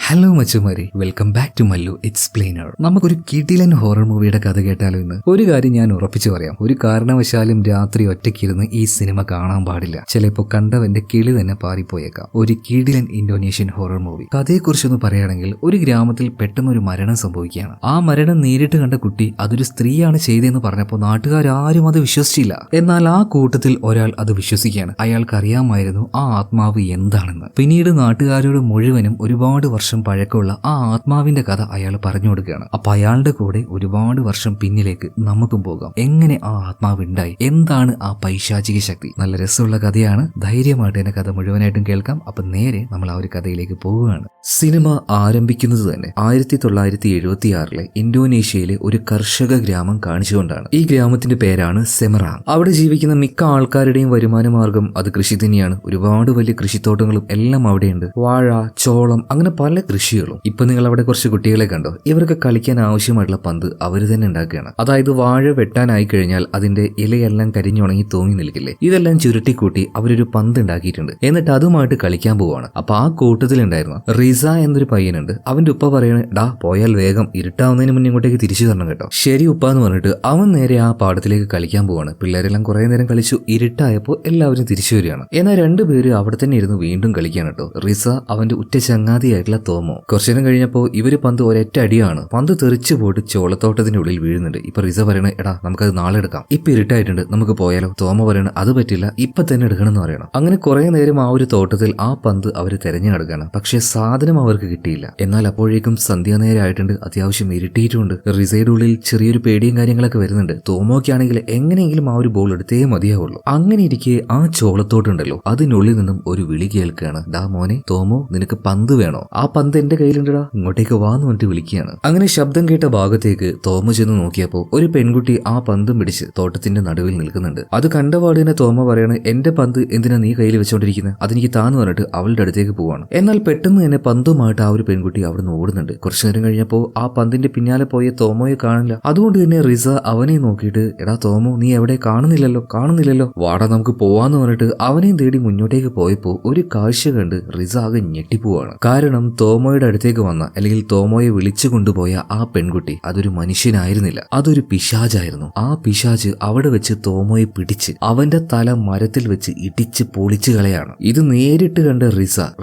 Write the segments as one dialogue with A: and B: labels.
A: Hello മച്ചുമാരി, welcome back to Mallu explainer. നമുക്കൊരു കിടിലൻ ഹൊറർ മൂവിയുടെ കഥ കേട്ടാലോ ഇന്ന്? ഒരു കാര്യം ഞാൻ ഉറപ്പിച്ചു പറയാം, ഒരു കാരണവശാലും രാത്രി ഒറ്റയ്ക്കിരുന്ന് ഈ സിനിമ കാണാൻ പാടില്ല. ചിലപ്പോൾ കണ്ടവന്റെ കിളി തന്നെ പാറിപ്പോയേക്കാം. ഒരു കിടിലൻ ഇന്തോനേഷ്യൻ ഹൊറർ മൂവി. കഥയെക്കുറിച്ചൊന്ന് പറയുകയാണെങ്കിൽ, ഒരു ഗ്രാമത്തിൽ പെട്ടെന്നൊരു മരണം സംഭവിക്കുകയാണ്. ആ മരണം നേരിട്ട് കണ്ട കുട്ടി അതൊരു സ്ത്രീയാണ് ചെയ്തതെന്ന് പറഞ്ഞപ്പോൾ നാട്ടുകാരും അത് വിശ്വസിച്ചില്ല. എന്നാൽ ആ കൂട്ടത്തിൽ ഒരാൾ അത് വിശ്വസിക്കുകയാണ്. അയാൾക്കറിയാമായിരുന്നു ആ ആത്മാവ് എന്താണെന്ന്. പിന്നീട് നാട്ടുകാരോട് മുഴുവനും ഒരുപാട് വർഷം പഴക്കമുള്ള ആ ആത്മാവിന്റെ കഥ അയാൾ പറഞ്ഞു കൊടുക്കുകയാണ്. അപ്പൊ അയാളുടെ കൂടെ ഒരുപാട് വർഷം പിന്നിലേക്ക് നമുക്കും പോകാം. എങ്ങനെ ആ ആത്മാവ് ഉണ്ടായി, എന്താണ് ആ പൈശാചിക ശക്തി? നല്ല രസമുള്ള കഥയാണ്. ധൈര്യമായിട്ട് എന്നെ കഥ മുഴുവനായിട്ടും കേൾക്കാം. അപ്പൊ നേരെ നമ്മൾ ആ ഒരു കഥയിലേക്ക് പോവുകയാണ്. സിനിമ ആരംഭിക്കുന്നത് തന്നെ 1976 ഇന്തോനേഷ്യയിലെ ഒരു കർഷക ഗ്രാമം കാണിച്ചുകൊണ്ടാണ്. ഈ ഗ്രാമത്തിന്റെ പേരാണ് സെമറാങ്. അവിടെ ജീവിക്കുന്ന മിക്ക ആൾക്കാരുടെയും വരുമാന മാർഗം അത് കൃഷി തന്നെയാണ്. ഒരുപാട് വലിയ കൃഷിത്തോട്ടങ്ങളും എല്ലാം അവിടെയുണ്ട്. വാഴ, ചോളം, അങ്ങനെ പല കൃഷികളും. ഇപ്പൊ നിങ്ങൾ അവിടെ കുറച്ച് കുട്ടികളെ കണ്ടോ? ഇവർക്ക് കളിക്കാൻ ആവശ്യമായിട്ടുള്ള പന്ത് അവര് തന്നെ ഉണ്ടാക്കുകയാണ്. അതായത് വാഴ വെട്ടാനായി കഴിഞ്ഞാൽ അതിന്റെ ഇലയെല്ലാം കരിഞ്ഞുണങ്ങി തൂങ്ങി നിൽക്കില്ലേ, ഇതെല്ലാം ചുരുട്ടിക്കൂട്ടി അവരൊരു പന്ത് ഉണ്ടാക്കിയിട്ടുണ്ട്. എന്നിട്ട് അതുമായിട്ട് കളിക്കാൻ പോവാണ്. അപ്പൊ ആ കൂട്ടത്തിലുണ്ടായിരുന്നു റിസ എന്നൊരു പയ്യനുണ്ട്. അവന്റെ ഉപ്പ പറയണ, ഡാ പോയാൽ വേഗം ഇരുട്ടാവുന്നതിന് മുന്നേ ഇങ്ങോട്ടേക്ക് തിരിച്ചു തരണം കേട്ടോ. ശരി ഉപ്പ എന്ന് പറഞ്ഞിട്ട് അവൻ നേരെ ആ പാടത്തിലേക്ക് കളിക്കാൻ പോവാണ്. പിള്ളേരെല്ലാം കുറെ നേരം കളിച്ചു. ഇരുട്ടായപ്പോൾ എല്ലാവരും തിരിച്ചു വരികയാണ്. എന്നാൽ രണ്ടുപേര് അവിടെ തന്നെ ഇരുന്ന് വീണ്ടും കളിക്കാൻ കേട്ടോ. റിസ അവന്റെ ഉറ്റ ചങ്ങാതിയായിട്ടുള്ള തോമോ. കുറച്ചു നേരം കഴിഞ്ഞപ്പോൾ ഇവര് പന്ത് ഒരൊറ്റ അടിയാണ്. പന്ത് തെറിച്ചു പോയിട്ട് ചോളത്തോട്ടത്തിന്റെ ഉള്ളിൽ വീഴുന്നുണ്ട്. ഇപ്പൊ റിസ പറയണ, എടാ നമുക്കത് നാളെ എടുക്കാം, ഇപ്പൊ ഇരുട്ടായിട്ടുണ്ട്, നമുക്ക് പോയാലോ? തോമ പറയണ, അത് പറ്റില്ല, ഇപ്പൊ തന്നെ എടുക്കണം എന്ന് പറയണം. അങ്ങനെ കുറെ നേരം ആ ഒരു തോട്ടത്തിൽ ആ പന്ത് അവര് തെരഞ്ഞു നടക്കുകയാണ്. പക്ഷെ സാധനം അവർക്ക് കിട്ടിയില്ല. എന്നാൽ അപ്പോഴേക്കും സന്ധ്യാനേരമായിട്ടുണ്ട്, അത്യാവശ്യം ഇരുട്ടിയിട്ടുമുണ്ട്. റിസയുടെ ഉള്ളിൽ ചെറിയൊരു പേടിയും കാര്യങ്ങളൊക്കെ വരുന്നുണ്ട്. തോമോക്കാണെങ്കിൽ എങ്ങനെയെങ്കിലും ആ ഒരു ബോൾ എടുത്തേ മതിയാവുള്ളൂ. അങ്ങനെ ഇരിക്കെ ആ ചോളത്തോട്ടുണ്ടല്ലോ, അതിനുള്ളിൽ നിന്നും ഒരു വിളി കേൾക്കുകയാണ്. ഡാ മോനെ തോമോ, നിനക്ക് പന്ത് വേണോ? ആ പന്ത് എന്റെ കയ്യിലുണ്ടടാ, ഇങ്ങോട്ടേക്ക് വാന്ന് പറഞ്ഞിട്ട് വിളിക്കുകയാണ്. അങ്ങനെ ശബ്ദം കേട്ട ഭാഗത്തേക്ക് തോമ ചെന്ന് നോക്കിയപ്പോൾ ഒരു പെൺകുട്ടി ആ പന്തും പിടിച്ച് തോട്ടത്തിന്റെ നടുവിൽ നിൽക്കുന്നുണ്ട്. അത് കണ്ടപാട് തന്നെ തോമ പറയാണ്, എന്റെ പന്ത് എന്തിനാ നീ കയ്യിൽ വെച്ചോണ്ടിരിക്കുന്നത്, അതെനിക്ക് താന്ന് പറഞ്ഞിട്ട് അവളുടെ അടുത്തേക്ക് പോവാണ്. എന്നാൽ പെട്ടെന്ന് തന്നെ പന്തുമായിട്ട് ആ ഒരു പെൺകുട്ടി അവിടെ നിന്ന് ഓടുന്നുണ്ട്. കുറച്ചു നേരം കഴിഞ്ഞപ്പോൾ ആ പന്തിന്റെ പിന്നാലെ പോയ തോമോയെ കാണില്ല. അതുകൊണ്ട് തന്നെ റിസ അവനെ നോക്കിയിട്ട്, എടാ തോമോ, നീ എവിടെ? കാണുന്നില്ലല്ലോ, വാടാ നമുക്ക് പോവാന്ന് പറഞ്ഞിട്ട് അവനെയും തേടി മുന്നോട്ടേക്ക് പോയപ്പോ ഒരു കാഴ്ച കണ്ട് റിസ ആകെ ഞെട്ടിപ്പോവാണ്. കാരണം തോമോയുടെ അടുത്തേക്ക് വന്ന, അല്ലെങ്കിൽ തോമോയെ വിളിച്ചു കൊണ്ടുപോയ ആ പെൺകുട്ടി അതൊരു മനുഷ്യനായിരുന്നില്ല, അതൊരു പിശാചായിരുന്നു. ആ പിശാച് അവിടെ വെച്ച് തോമോയെ പിടിച്ച് അവന്റെ തല മരത്തിൽ വെച്ച് ഇടിച്ച് പൊളിച്ചു കളയാണ്. ഇത് നേരിട്ട് കണ്ട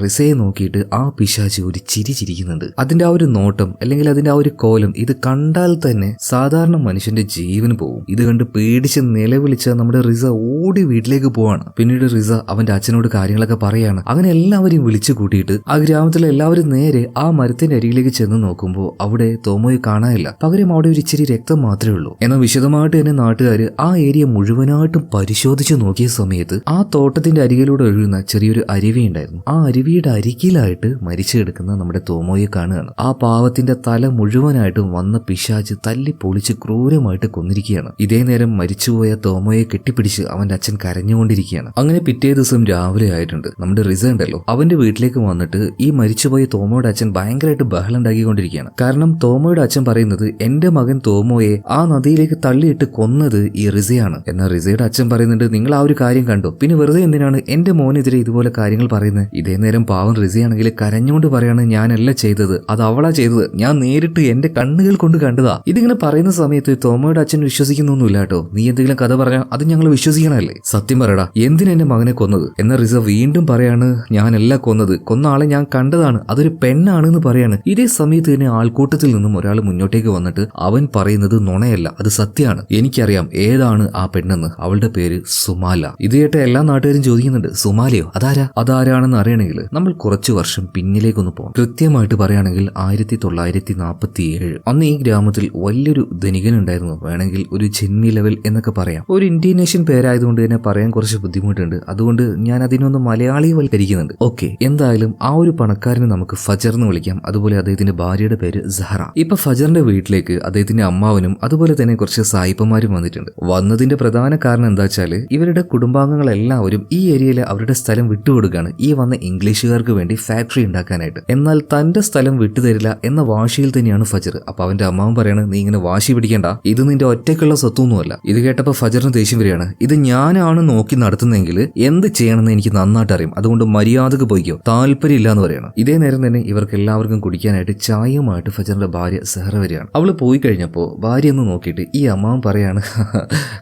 A: റിസയെ നോക്കിയിട്ട് ആ പിശാച് ഒരു ചിരി ചിരിക്കുന്നുണ്ട്. അതിന്റെ ആ ഒരു നോട്ടം, അല്ലെങ്കിൽ അതിന്റെ ആ ഒരു കോലം, ഇത് കണ്ടാൽ തന്നെ സാധാരണ മനുഷ്യന്റെ ജീവന് പോകും. ഇത് കണ്ട് പേടിച്ച് നിലവിളിച്ച നമ്മുടെ റിസ ഓടി വീട്ടിലേക്ക് പോവാണ്. പിന്നീട് റിസ അവന്റെ അച്ഛനോട് കാര്യങ്ങളൊക്കെ പറയാണ്. അങ്ങനെ എല്ലാവരെയും വിളിച്ചു കൂട്ടിയിട്ട് ആ ഗ്രാമത്തിലെ എല്ലാവരും നേരെ ആ മരത്തിന്റെ അരികിലേക്ക് ചെന്ന് നോക്കുമ്പോൾ അവിടെ തോമോയെ കാണാനില്ല. പകരം അവിടെ ഒരു ഇച്ചിരി രക്തം മാത്രമേ ഉള്ളൂ. എന്നാൽ വിശദമായിട്ട് തന്നെ നാട്ടുകാർ ആ ഏരിയ മുഴുവനായിട്ടും പരിശോധിച്ചു നോക്കിയ സമയത്ത് ആ തോട്ടത്തിന്റെ അരികിലൂടെ ഒഴുകുന്ന ചെറിയൊരു അരുവി ഉണ്ടായിരുന്നു. ആ അരുവിയുടെ അരികിലായിട്ട് മരിച്ചു കിടക്കുന്ന നമ്മുടെ തോമോയെ കാണുകയാണ്. ആ പാവത്തിന്റെ തല മുഴുവനായിട്ടും വന്ന പിശാച് തല്ലി പൊളിച്ച് ക്രൂരമായിട്ട് കൊന്നിരിക്കുകയാണ്. ഇതേ നേരം മരിച്ചുപോയ തോമോയെ കെട്ടിപ്പിടിച്ച് അവന്റെ അച്ഛൻ കരഞ്ഞുകൊണ്ടിരിക്കുകയാണ്. അങ്ങനെ പിറ്റേ ദിവസം രാവിലെ ആയിട്ടുണ്ട്. നമ്മുടെ റിസ ഉണ്ടല്ലോ, അവന്റെ വീട്ടിലേക്ക് വന്നിട്ട് ഈ മരിച്ചുപോയ തോമോയുടെ അച്ഛൻ ഭയങ്കരമായിട്ട് ബഹളം ഉണ്ടാക്കിക്കൊണ്ടിരിക്കുകയാണ്. കാരണം തോമോയുടെ അച്ഛൻ പറയുന്നത്, എന്റെ മകൻ തോമോയെ ആ നദിയിലേക്ക് തള്ളിയിട്ട് കൊന്നത് ഈ റിസയാണ്. എന്നാൽ റിസയുടെ അച്ഛൻ പറയുന്നുണ്ട്, നിങ്ങൾ ആ ഒരു കാര്യം കണ്ടോ, പിന്നെ വെറുതെ എന്തിനാണ് എന്റെ മോനെതിരെ ഇതുപോലെ കാര്യങ്ങൾ പറയുന്നത്? ഇതേ നേരം പാവം റിസയാണെങ്കിൽ കരഞ്ഞുകൊണ്ട് പറയാണ്, ഞാനല്ല ചെയ്തത്, അത് അവളാ ചെയ്തത്, ഞാൻ നേരിട്ട് എന്റെ കണ്ണുകൾ കൊണ്ട് കണ്ടതാ. ഇതിങ്ങനെ പറയുന്ന സമയത്ത് തോമോയുടെ അച്ഛൻ വിശ്വസിക്കുന്നൊന്നുമില്ല കേട്ടോ. നീ എന്തെങ്കിലും കഥ പറഞ്ഞാൽ അത് ഞങ്ങൾ വിശ്വസിക്കണല്ലേ, സത്യം പറയടാ, എന്തിനാ എന്റെ മകനെ കൊന്നത്? എന്നാൽ റിസ വീണ്ടും പറയാണ്, ഞാനല്ല കൊന്നത്, കൊന്ന ആളെ ഞാൻ കണ്ടതാണ്, അതൊരു പെണ്ണാണെന്ന് പറയാണ്. ഇതേ സമയത്ത് തന്നെ ആൾക്കൂട്ടത്തിൽ നിന്നും ഒരാൾ മുന്നോട്ടേക്ക് വന്നിട്ട് അവൻ പറയുന്നത് നുണയല്ല, അത് സത്യമാണ്, എനിക്കറിയാം ഏതാണ് ആ പെണ്ണെന്ന്, അവളുടെ പേര് സുമാല. ഇത് കേട്ട എല്ലാ നാട്ടുകാരും ചോദിക്കുന്നുണ്ട്, സുമാലയോ? അതാരാണെന്ന് അറിയണമെങ്കിൽ നമ്മൾ കുറച്ചു വർഷം പിന്നിലേക്കൊന്ന് പോകാം. കൃത്യമായിട്ട് പറയുകയാണെങ്കിൽ 1947. അന്ന് ഈ ഗ്രാമത്തിൽ വലിയൊരു ധനികനുണ്ടായിരുന്നു. വേണമെങ്കിൽ ഒരു ജിന്മി ലെവൽ എന്നൊക്കെ പറയാം. ഒരു ഇന്തോനേഷ്യൻ പേരായതുകൊണ്ട് തന്നെ പറയാൻ കുറച്ച് ബുദ്ധിമുട്ടുണ്ട്. അതുകൊണ്ട് ഞാൻ അതിനൊന്ന് മലയാളിവൽക്കരിക്കുന്നുണ്ട്. ഓക്കെ, എന്തായാലും ആ ഒരു പണക്കാരനെ നമുക്ക് ഫജർ എന്ന് വിളിക്കാം. അതുപോലെ അദ്ദേഹത്തിന്റെ ഭാര്യയുടെ പേര് സഹറ. ഇപ്പൊ ഫജറിന്റെ വീട്ടിലേക്ക് അദ്ദേഹത്തിന്റെ അമ്മാവനും അതുപോലെ തന്നെ കുറച്ച് സായിപ്പന്മാരും വന്നിട്ടുണ്ട്. വന്നതിന്റെ പ്രധാന കാരണം എന്താ വെച്ചാല്, ഇവരുടെ കുടുംബാംഗങ്ങളെല്ലാവരും ഈ ഏരിയയിൽ അവരുടെ സ്ഥലം വിട്ടുകൊടുക്കുകയാണ് ഈ വന്ന ഇംഗ്ലീഷുകാർക്ക് വേണ്ടി ഫാക്ടറി ഉണ്ടാക്കാനായിട്ട്. എന്നാൽ തന്റെ സ്ഥലം വിട്ടുതരില്ല എന്ന വാശിയിൽ തന്നെയാണ് ഫജർ. അപ്പൊ അവന്റെ അമ്മാവൻ പറയാണ്, നീ ഇങ്ങനെ വാശി പിടിക്കേണ്ട, ഇത് നിന്റെ ഒറ്റയ്ക്കുള്ള സ്വത്തൊന്നുമല്ല. ഇത് കേട്ടപ്പോ ഫജറിന് ദേഷ്യം വരികയാണ്. ഇത് ഞാനാണ് നോക്കി നടത്തുന്നെങ്കിൽ എന്ത് ചെയ്യണമെന്ന് എനിക്ക് നന്നായിട്ട് അറിയാം, അതുകൊണ്ട് മര്യാദക്ക് പോയിക്കോ, താല്പര്യം ഇല്ല എന്ന് പറയണം. ഇതേ നേരം തന്നെ ഇവർക്ക് എല്ലാവർക്കും കുടിക്കാനായിട്ട് ചായയുമായിട്ട് ഫജറിന്റെ ഭാര്യ സെഹറ വരികയാണ്. അവള് പോയി കഴിഞ്ഞപ്പോ ഭാര്യ ഒന്ന് നോക്കിയിട്ട് ഈ അമ്മാവൻ പറയാണ്,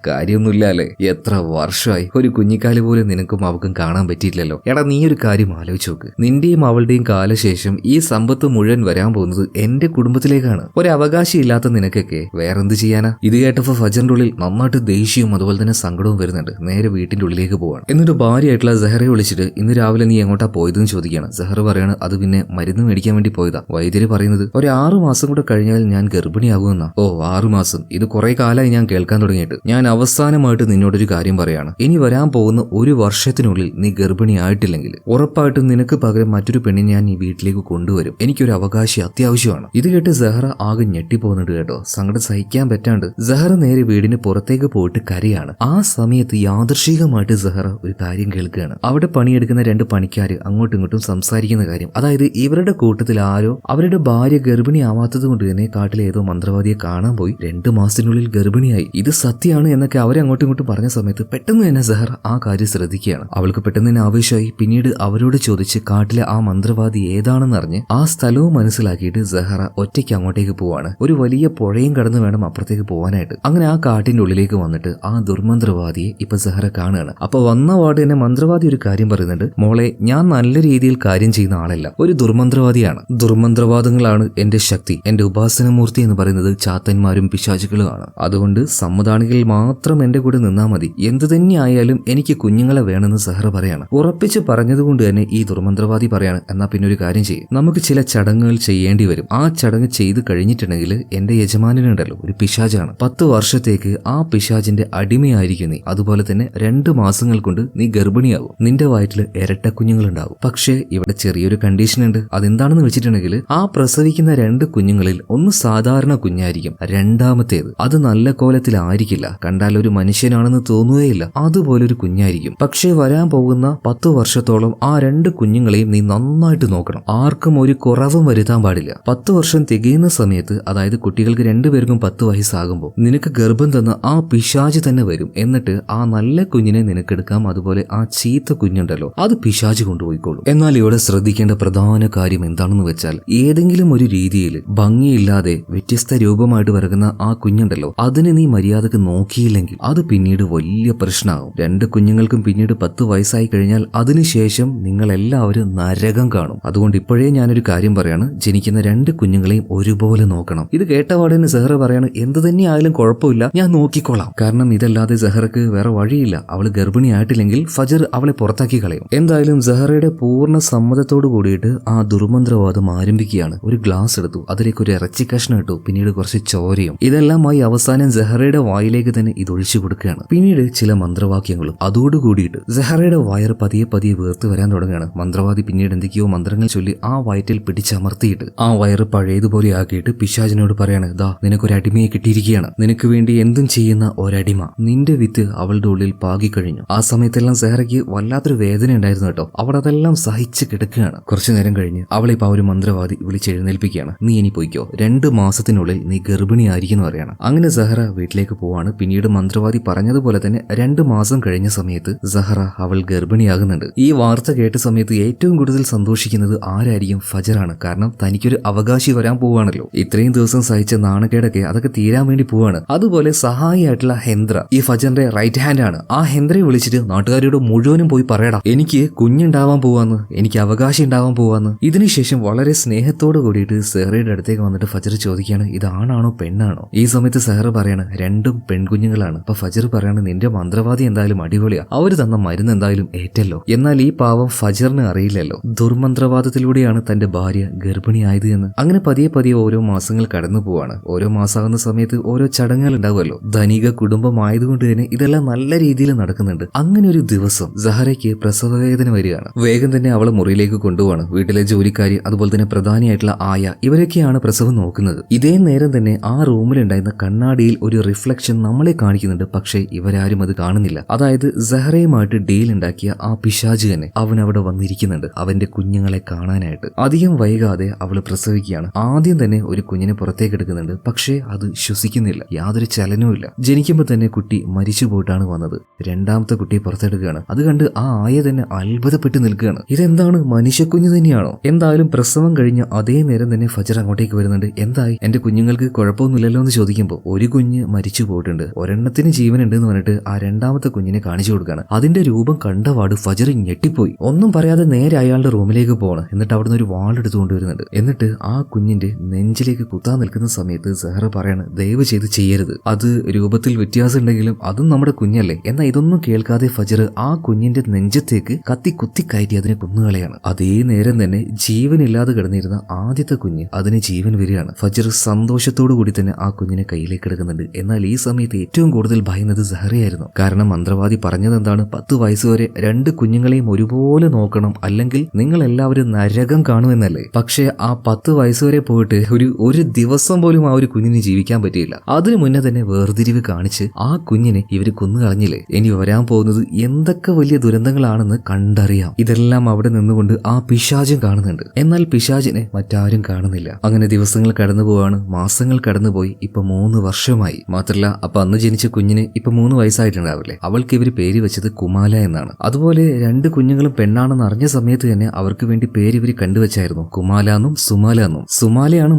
A: കാര്യമൊന്നുമില്ല അല്ലേ, എത്ര വർഷമായി, ഒരു കുഞ്ഞിക്കാല് പോലും നിനക്കും അവൾക്കും കാണാൻ പറ്റിയില്ലല്ലോ. എടാ നീ ഒരു കാര്യം ആലോചിച്ച് നോക്ക്, നിന്റെയും അവളുടെയും കാലശേഷം ഈ സമ്പത്ത് മുഴുവൻ വരാൻ പോകുന്നത് എന്റെ കുടുംബത്തിലേക്കാണ്. ഒരു അവകാശം ഇല്ലാത്ത നിനക്കൊക്കെ വേറെന്ത് ചെയ്യാനാ? ഇത് കേട്ടപ്പോ ഫജറിന്റെ ഉള്ളിൽ നന്നായിട്ട് ദേഷ്യവും അതുപോലെ തന്നെ സങ്കടവും വരുന്നുണ്ട്. നേരെ വീട്ടിന്റെ ഉള്ളിലേക്ക് പോവാണ്. എന്നിട്ട് ഭാര്യയായിട്ടുള്ള സെഹറയെ വിളിച്ചിട്ട് ഇന്ന് രാവിലെ നീ എങ്ങോട്ടാ പോയതെന്ന് ചോദിക്കുകയാണ്. സെഹറ പറയാണ്, അത് പിന്നെ മരുന്ന് മേടിക്കാൻ വേണ്ടി പോയതാ. വൈദ്യര് പറയുന്നത് ഒരു 6 മാസം കൂടെ കഴിഞ്ഞാൽ ഞാൻ ഗർഭിണിയാകുമെന്നാ. ഓ 6 മാസം, ഇത് കുറെ കാലമായി ഞാൻ കേൾക്കാൻ തുടങ്ങിയിട്ട്. ഞാൻ അവസാനമായിട്ട് നിന്നോടൊരു കാര്യം പറയാണ്, ഇനി വരാൻ പോകുന്ന 1 വർഷത്തിനുള്ളിൽ നീ ഗർഭിണിയായിട്ടില്ലെങ്കിൽ ഉറപ്പായിട്ടും നിനക്ക് പകരം മറ്റൊരു പെണ്ണിനെ ഞാൻ ഈ വീട്ടിലേക്ക് കൊണ്ടുവരും. എനിക്കൊരു അവകാശം അത്യാവശ്യമാണ്. ഇത് കേട്ട് സെഹറ ആകെ ഞെട്ടിപ്പോകുന്നുണ്ട് കേട്ടോ. സങ്കടം സഹിക്കാൻ പറ്റാണ്ട് സെഹറ നേരെ വീടിന് പുറത്തേക്ക് പോയിട്ട് കരയാണ്. ആ സമയത്ത് യാദൃശികമായിട്ട് സെഹറ ഒരു കാര്യം കേൾക്കുകയാണ്. അവിടെ പണിയെടുക്കുന്ന 2 പണിക്കാര് അങ്ങോട്ടും ഇങ്ങോട്ടും സംസാരിക്കുന്ന കാര്യം. അതായത് ഇവരുടെ കൂട്ടത്തിൽ ആരോ അവരുടെ ഭാര്യ ഗർഭിണിയാവാത്തത് കൊണ്ട് തന്നെ കാട്ടിലെ ഏതോ മന്ത്രവാദിയെ കാണാൻ പോയി 2 മാസത്തിനുള്ളിൽ ഗർഭിണിയായി. ഇത് സത്യമാണ് എന്നൊക്കെ അവരെ അങ്ങോട്ടും ഇങ്ങോട്ടും പറഞ്ഞ സമയത്ത് പെട്ടെന്ന് തന്നെ സെഹറ ആ കാര്യം ശ്രദ്ധിക്കുകയാണ്. അവൾക്ക് പെട്ടെന്ന് തന്നെ ആവേശമായി. പിന്നീട് അവരോട് ചോദിച്ച് കാട്ടിലെ ആ മന്ത്രവാദി ഏതാണെന്ന് അറിഞ്ഞ് ആ സ്ഥലവും മനസ്സിലാക്കിയിട്ട് സെഹറ ഒറ്റയ്ക്ക് അങ്ങോട്ടേക്ക് പോവാണ്. ഒരു വലിയ പുഴയും കടന്ന് വേണം അപ്പുറത്തേക്ക് പോകാനായിട്ട്. അങ്ങനെ ആ കാട്ടിന്റെ ഉള്ളിലേക്ക് വന്നിട്ട് ആ ദുർമന്ത്രവാദിയെ ഇപ്പൊ സെഹറ കാണുകയാണ്. അപ്പൊ വന്ന പാട് തന്നെ മന്ത്രവാദി ഒരു കാര്യം പറയുന്നുണ്ട്, മോളെ ഞാൻ നല്ല രീതിയിൽ കാര്യം ചെയ്യുന്ന ആളല്ല, ഒരു ദുർമന്ത്രവാദിയാണ്. ദുർമന്ത്രവാദങ്ങളാണ് എന്റെ ശക്തി. എന്റെ ഉപാസനമൂർത്തി എന്ന് പറയുന്നത് ചാത്തന്മാരും പിശാചുകളുമാണ്. അതുകൊണ്ട് സമ്മതാണികൾ മാത്രം എന്റെ കൂടെ നിന്നാ മതി. എന്തു തന്നെ ആയാലും എനിക്ക് കുഞ്ഞുങ്ങളെ വേണമെന്ന് സെഹറ പറയാണ്. ഉറപ്പിച്ച് പറഞ്ഞതുകൊണ്ട് തന്നെ ഈ ദുർമന്ത്രവാദി പറയാണ്, എന്നാ പിന്നെ ഒരു കാര്യം ചെയ്യും, നമുക്ക് ചില ചടങ്ങുകൾ ചെയ്യേണ്ടി വരും. ആ ചടങ്ങ് ചെയ്ത് കഴിഞ്ഞിട്ടുണ്ടെങ്കിൽ എന്റെ യജമാനുണ്ടല്ലോ ഒരു പിശാചാണ്. 10 വർഷത്തേക്ക് ആ പിശാചിന്റെ അടിമയായിരിക്കും നീ. അതുപോലെ തന്നെ 2 മാസങ്ങൾ കൊണ്ട് നീ ഗർഭിണിയാകും. നിന്റെ വയറ്റിൽ ഇരട്ട കുഞ്ഞുങ്ങളുണ്ടാകും. പക്ഷേ ഇവിടെ ചെറിയൊരു കണ്ടീഷൻ ഉണ്ട്. അതെന്താണെന്ന് വെച്ചിട്ടുണ്ടെങ്കിൽ ആ പ്രസവിക്കുന്ന 2 കുഞ്ഞുങ്ങളിൽ ഒന്ന് സാധാരണ കുഞ്ഞായിരിക്കും, രണ്ടാമത്തേത് അത് നല്ല കോലത്തിലായിരിക്കില്ല, കണ്ടാൽ ഒരു മനുഷ്യനാണെന്ന് തോന്നുകയില്ല, അതുപോലൊരു കുഞ്ഞായിരിക്കും. പക്ഷേ വരാൻ പോകുന്ന 10 വർഷത്തോളം ആ 2 കുഞ്ഞുങ്ങളെയും നീ നന്നായിട്ട് നോക്കണം. ആർക്കും ഒരു കുറവും വരുത്താൻ പാടില്ല. 10 വർഷം തികയുന്ന സമയത്ത്, അതായത് കുട്ടികൾക്ക് 2 പേർക്കും 10 വയസ്സാകുമ്പോൾ നിനക്ക് ഗർഭം തന്ന ആ പിശാച് തന്നെ വരും. എന്നിട്ട് ആ നല്ല കുഞ്ഞിനെ നിനക്കെടുക്കാം. അതുപോലെ ആ ചീത്ത കുഞ്ഞുണ്ടല്ലോ അത് പിശാച് കൊണ്ടുപോയിക്കോളും. എന്നാൽ ഇവിടെ ശ്രദ്ധിക്കേണ്ട പ്രധാന കാര്യം എന്താണെന്ന് വെച്ചാൽ, ഏതെങ്കിലും ഒരു രീതിയിൽ ഭംഗിയില്ലാതെ വ്യത്യസ്ത രൂപമായിട്ട് വരുന്ന ആ കുഞ്ഞുണ്ടല്ലോ അതിനെ നീ മര്യാദക്ക് നോക്കിയില്ലെങ്കിൽ അത് പിന്നീട് വലിയ പ്രശ്നമാകും. 2 കുഞ്ഞുങ്ങൾക്കും പിന്നീട് 10 വയസ്സായി കഴിഞ്ഞാൽ അതിനുശേഷം നിങ്ങളെല്ലാവരും നരകം കാണും. അതുകൊണ്ട് ഇപ്പോഴേ ഞാനൊരു കാര്യം പറയാണ്, ജനിക്കുന്ന 2 കുഞ്ഞുങ്ങളെയും ഒരുപോലെ നോക്കണം. ഇത് കേട്ടപാടിന് സെഹറ പറയാണ്, എന്ത് തന്നെ ആയാലും കുഴപ്പമില്ല, ഞാൻ നോക്കിക്കോളാം. കാരണം ഇതല്ലാതെ സെഹറക്ക് വേറെ വഴിയില്ല. അവള് ഗർഭിണിയായിട്ടില്ലെങ്കിൽ ഫജർ അവളെ പുറത്താക്കി കളയും. എന്തായാലും സെഹറയുടെ പൂർണ്ണ സമ്മതത്തോടു കൂടിയിട്ട് ആ ദുർമന്ത്രവാദം ആരംഭിക്കുകയാണ്. ഒരു ഗ്ലാസ് എടുത്തു, അതിലേക്ക് ഒരു ഇറച്ചി കഷ്ണം ഇട്ടു, പിന്നീട് കുറച്ച് ചോരയും. ഇതെല്ലാമായി അവസാനം സെഹറയുടെ വായിലേക്ക് തന്നെ ഇത് ഒഴിച്ചു കൊടുക്കുകയാണ്. പിന്നീട് ചില മന്ത്രവാക്യങ്ങളും. അതോടുകൂടിയിട്ട് സെഹറയുടെ വയറ് പതിയെ പതിയെ വീർത്ത് വരാൻ തുടങ്ങുകയാണ്. മന്ത്രവാദി പിന്നീട് എന്തൊക്കെയോ മന്ത്രങ്ങൾ ചൊല്ലി ആ വയറ്റിൽ പിടിച്ചമർത്തിയിട്ട് ആ വയറ് പഴയതുപോലെ ആക്കിയിട്ട് പിശാചിനോട് പറയാണ്, ദാ നിനക്കൊരു അടിമയെ കിട്ടിയിരിക്കുകയാണ്, നിനക്ക് വേണ്ടി എന്തും ചെയ്യുന്ന ഒരടിമ, നിന്റെ വിത്ത് അവളുടെ ഉള്ളിൽ പാകിക്കഴിഞ്ഞു. ആ സമയത്തെല്ലാം സെഹറയ്ക്ക് വല്ലാത്തൊരു വേദന ഉണ്ടായിരുന്നു കേട്ടോ. അവൾ അതെല്ലാം സഹിച്ച് കിടക്കുകയാണ്. കുറച്ചു നേരം കഴിഞ്ഞ് അവളെ ഇപ്പൊ ആ ഒരു മന്ത്രവാദി വിളിച്ചെഴുന്നേൽപ്പിക്കുകയാണ്. നീ ഇനി പോയിക്കോ, 2 മാസത്തിനുള്ളിൽ നീ ഗർഭിണിയായിരിക്കുന്നു പറയാണ്. അങ്ങനെ സെഹറ വീട്ടിലേക്ക് പോവാണ്. പിന്നീട് മന്ത്രവാദി പറഞ്ഞതുപോലെ തന്നെ 2 മാസം കഴിഞ്ഞ സമയത്ത് സെഹറ അവൾ ഗർഭിണിയാകുന്നുണ്ട്. ഈ വാർത്ത കേട്ട സമയത്ത് ഏറ്റവും കൂടുതൽ സന്തോഷിക്കുന്നത് ആരായിരിക്കും? ഫജറാണ്. കാരണം തനിക്കൊരു അവകാശി വരാൻ പോവാണല്ലോ. ഇത്രയും ദിവസം സഹിച്ച നാണക്കേടൊക്കെ അതൊക്കെ തീരാൻ വേണ്ടി പോവാണ്. അതുപോലെ സഹായിയായിട്ടുള്ള ഹെന്ദ്ര ഈ ഫജറിന്റെ റൈറ്റ് ഹാൻഡ് ആണ്. ആ ഹെന്ദ്രയെ വിളിച്ചിട്ട് നാട്ടുകാരോട് മുഴുവനും പോയി പറയടാ, എനിക്ക് കുഞ്ഞുണ്ടാവാൻ പോവാന്ന്, എനിക്ക് അവകാശം ഉണ്ടാവാൻ പോവാന്ന്. ഇതിനുശേഷം വളരെ സ്നേഹത്തോട് കൂടിയിട്ട് സെഹറയുടെ അടുത്തേക്ക് വന്നിട്ട് ഫജർ ചോദിക്കുകയാണ്, ഇതാണാണോ പെണ്ണാണോ? ഈ സമയത്ത് സെഹറ പറയാണ്, 2 പെൺകുഞ്ഞുങ്ങളാണ്. അപ്പൊ ഫജർ പറയാണ്, നിന്റെ മന്ത്രവാദി എന്തായാലും അടിപൊളിയാ, അവര് തന്ന മരുന്ന് എന്തായാലും ഏറ്റല്ലോ. എന്നാൽ ഈ പാവം ഫജറിന് അറിയില്ലല്ലോ ദുർമന്ത്രവാദത്തിലൂടെയാണ് തന്റെ ഭാര്യ ഗർഭിണിയായത് എന്ന്. അങ്ങനെ പതിയെ പതിയെ ഓരോ മാസങ്ങൾ കടന്നു പോവാണ്. ഓരോ മാസമാകുന്ന സമയത്ത് ഓരോ ചടങ്ങുകൾ ഉണ്ടാവുമല്ലോ. ധനിക കുടുംബമായതുകൊണ്ട് തന്നെ ഇതെല്ലാം നല്ല രീതിയിൽ നടക്കുന്നുണ്ട്. അങ്ങനെ ഒരു ദിവസം സെഹറയ്ക്ക് പ്രസവവേദന വരികയാണ്. വേഗം തന്നെ അവളെ മുറിയിലേക്ക് കൊണ്ടുപോവാണ്. വീട്ടിലെ ജോലിക്കാരി അതുപോലെ തന്നെ പ്രധാനിയായിട്ടുള്ള ആയ ഇവരൊക്കെയാണ് പ്രസവം നോക്കുന്നത്. ഇതേ നേരം തന്നെ ആ റൂമിലുണ്ടായിരുന്ന കണ്ണാടിയിൽ ഒരു റിഫ്ലക്ഷൻ നമ്മളെ കാണിക്കുന്നുണ്ട്. പക്ഷേ ഇവരാരും അത് കാണുന്നില്ല. അതായത് സെഹറയുമായിട്ട് ഡീൽ ഉണ്ടാക്കിയ ആ പിശാച് തന്നെ അവൻ അവിടെ വന്നിരിക്കുന്നുണ്ട് അവന്റെ കുഞ്ഞുങ്ങളെ കാണാനായിട്ട്. അധികം വൈകാതെ അവള് പ്രസവിക്കുകയാണ്. ആദ്യം തന്നെ ഒരു കുഞ്ഞിനെ പുറത്തേക്ക് എടുക്കുന്നുണ്ട്. പക്ഷേ അത് ശ്വസിക്കുന്നില്ല, യാതൊരു ചലനവും ഇല്ല. ജനിക്കുമ്പോൾ തന്നെ കുട്ടി മരിച്ചു പോയിട്ടാണ് വന്നത്. 2ാമത്തെ കുട്ടിയെ പുറത്തെടുക്കുകയാണ്. അത് കണ്ട് ആ ആയ തന്നെ അത്ഭുതപ്പെട്ട് നിൽക്കുകയാണ്. ഇതെന്താണ്, മനുഷ്യക്കുഞ്ഞ് തന്നെയാണോ? എന്തായാലും പ്രസവം കഴിഞ്ഞ അതേ നേരം തന്നെ ഫജർ അങ്ങോട്ടേക്ക് വരുന്നുണ്ട്. എന്തായി എന്റെ കുഞ്ഞുങ്ങൾക്ക് കുഴപ്പമൊന്നുമില്ലല്ലോ എന്ന് ചോദിക്കുമ്പോൾ ഒരു കുഞ്ഞ് മരിച്ചു പോയിട്ടുണ്ട്, ഒരെണ്ണത്തിന് ജീവനുണ്ട് എന്ന് പറഞ്ഞിട്ട് ആ രണ്ടാമത്തെ കുഞ്ഞിനെ കാണിച്ചു കൊടുക്കുകയാണ്. അതിന്റെ രൂപം കണ്ടപാട് ഫജർ ഞെട്ടിപ്പോയി. ഒന്നും പറയാതെ നേരെ അയാളുടെ റൂമിലേക്ക് പോകണം. എന്നിട്ട് അവിടുന്ന് ഒരു വാളെടുത്ത് കൊണ്ടുവരുന്നുണ്ട്. എന്നിട്ട് ആ കുഞ്ഞിന്റെ നെഞ്ചിലേക്ക് കുത്താൻ നിൽക്കുന്ന സമയത്ത് സെഹ്റ പറയാണ്, ദയവ് ചെയ്ത് ചെയ്യരുത്, അത് രൂപത്തിൽ വ്യത്യാസം ഉണ്ടെങ്കിലും അതും നമ്മുടെ കുഞ്ഞല്ലേ. എന്നാൽ ഇതൊന്നും കേൾക്കാതെ ഫജർ ആ കുഞ്ഞിന്റെ നെഞ്ചത്തേക്ക് കത്തി കുത്തി കയറ്റി അതിനെ കൊന്നുകളയാണ്. അതേ നേരം തന്നെ ജീവനില്ലാതെ കിടന്നിരുന്ന ആദ്യത്തെ കുഞ്ഞ് അതിന് ജീവൻ വരികയാണ്. ഫജർ സന്തോഷത്തോടു കൂടി തന്നെ ആ കുഞ്ഞിനെ കയ്യിലേക്ക് എടുക്കുന്നുണ്ട്. എന്നാൽ ഈ സമയത്ത് ഏറ്റവും കൂടുതൽ ഭയന്നത് സെഹ്റയായിരുന്നു. കാരണം മന്ത്രവാദി പറഞ്ഞത് എന്താണ്, 10 വയസ്സുവരെ 2 കുഞ്ഞുങ്ങളെയും ഒരുപോലെ നോക്കണം, അല്ലെങ്കിൽ നിങ്ങൾ എല്ലാവരും നരകം കാണുമെന്നല്ലേ. പക്ഷേ ആ 10 വയസ്സുവരെ പോയിട്ട് ഒരു ദിവസം പോലും ആ ഒരു കുഞ്ഞിന് ജീവിക്കാൻ പറ്റിയില്ല. അതിനു മുന്നേ തന്നെ വേർതിരിവ് കാണിച്ച് ആ കുഞ്ഞിനെ ഇവര് കൊന്നുകളഞ്ഞില്ലേ. ഇനി വരാൻ പോകുന്നത് എന്തൊക്കെ വലിയ ദുരന്തങ്ങളാണെന്ന് കണ്ടറിയാം. ഇതെല്ലാം അവിടെ നിന്നുകൊണ്ട് ആ പിശാചും കാണുന്നുണ്ട്. എന്നാൽ പിശാചിനെ മറ്റാരും കാണുന്നില്ല. അങ്ങനെ ദിവസങ്ങൾ കടന്നു പോവാണ്, മാസങ്ങൾ കടന്നുപോയി. ഇപ്പൊ 3 വർഷമായി. മാത്രല്ല അപ്പൊ അന്ന് ജനിച്ച കുഞ്ഞിന് ഇപ്പൊ 3 വയസ്സായിട്ടുണ്ടാവില്ലേ. അവൾക്ക് ഇവര് പേര് വെച്ചത് കുമാല എന്നാണ്. അതുപോലെ 2 കുഞ്ഞുങ്ങളും പെണ്ണാണെന്ന് അറിഞ്ഞ സമയത്ത് തന്നെ അവർക്ക് വേണ്ടി പേര് ഇവര് കണ്ടുവച്ചായിരുന്നു, കുമാല എന്നും സുമാല എന്നും. സുമാലയാണ്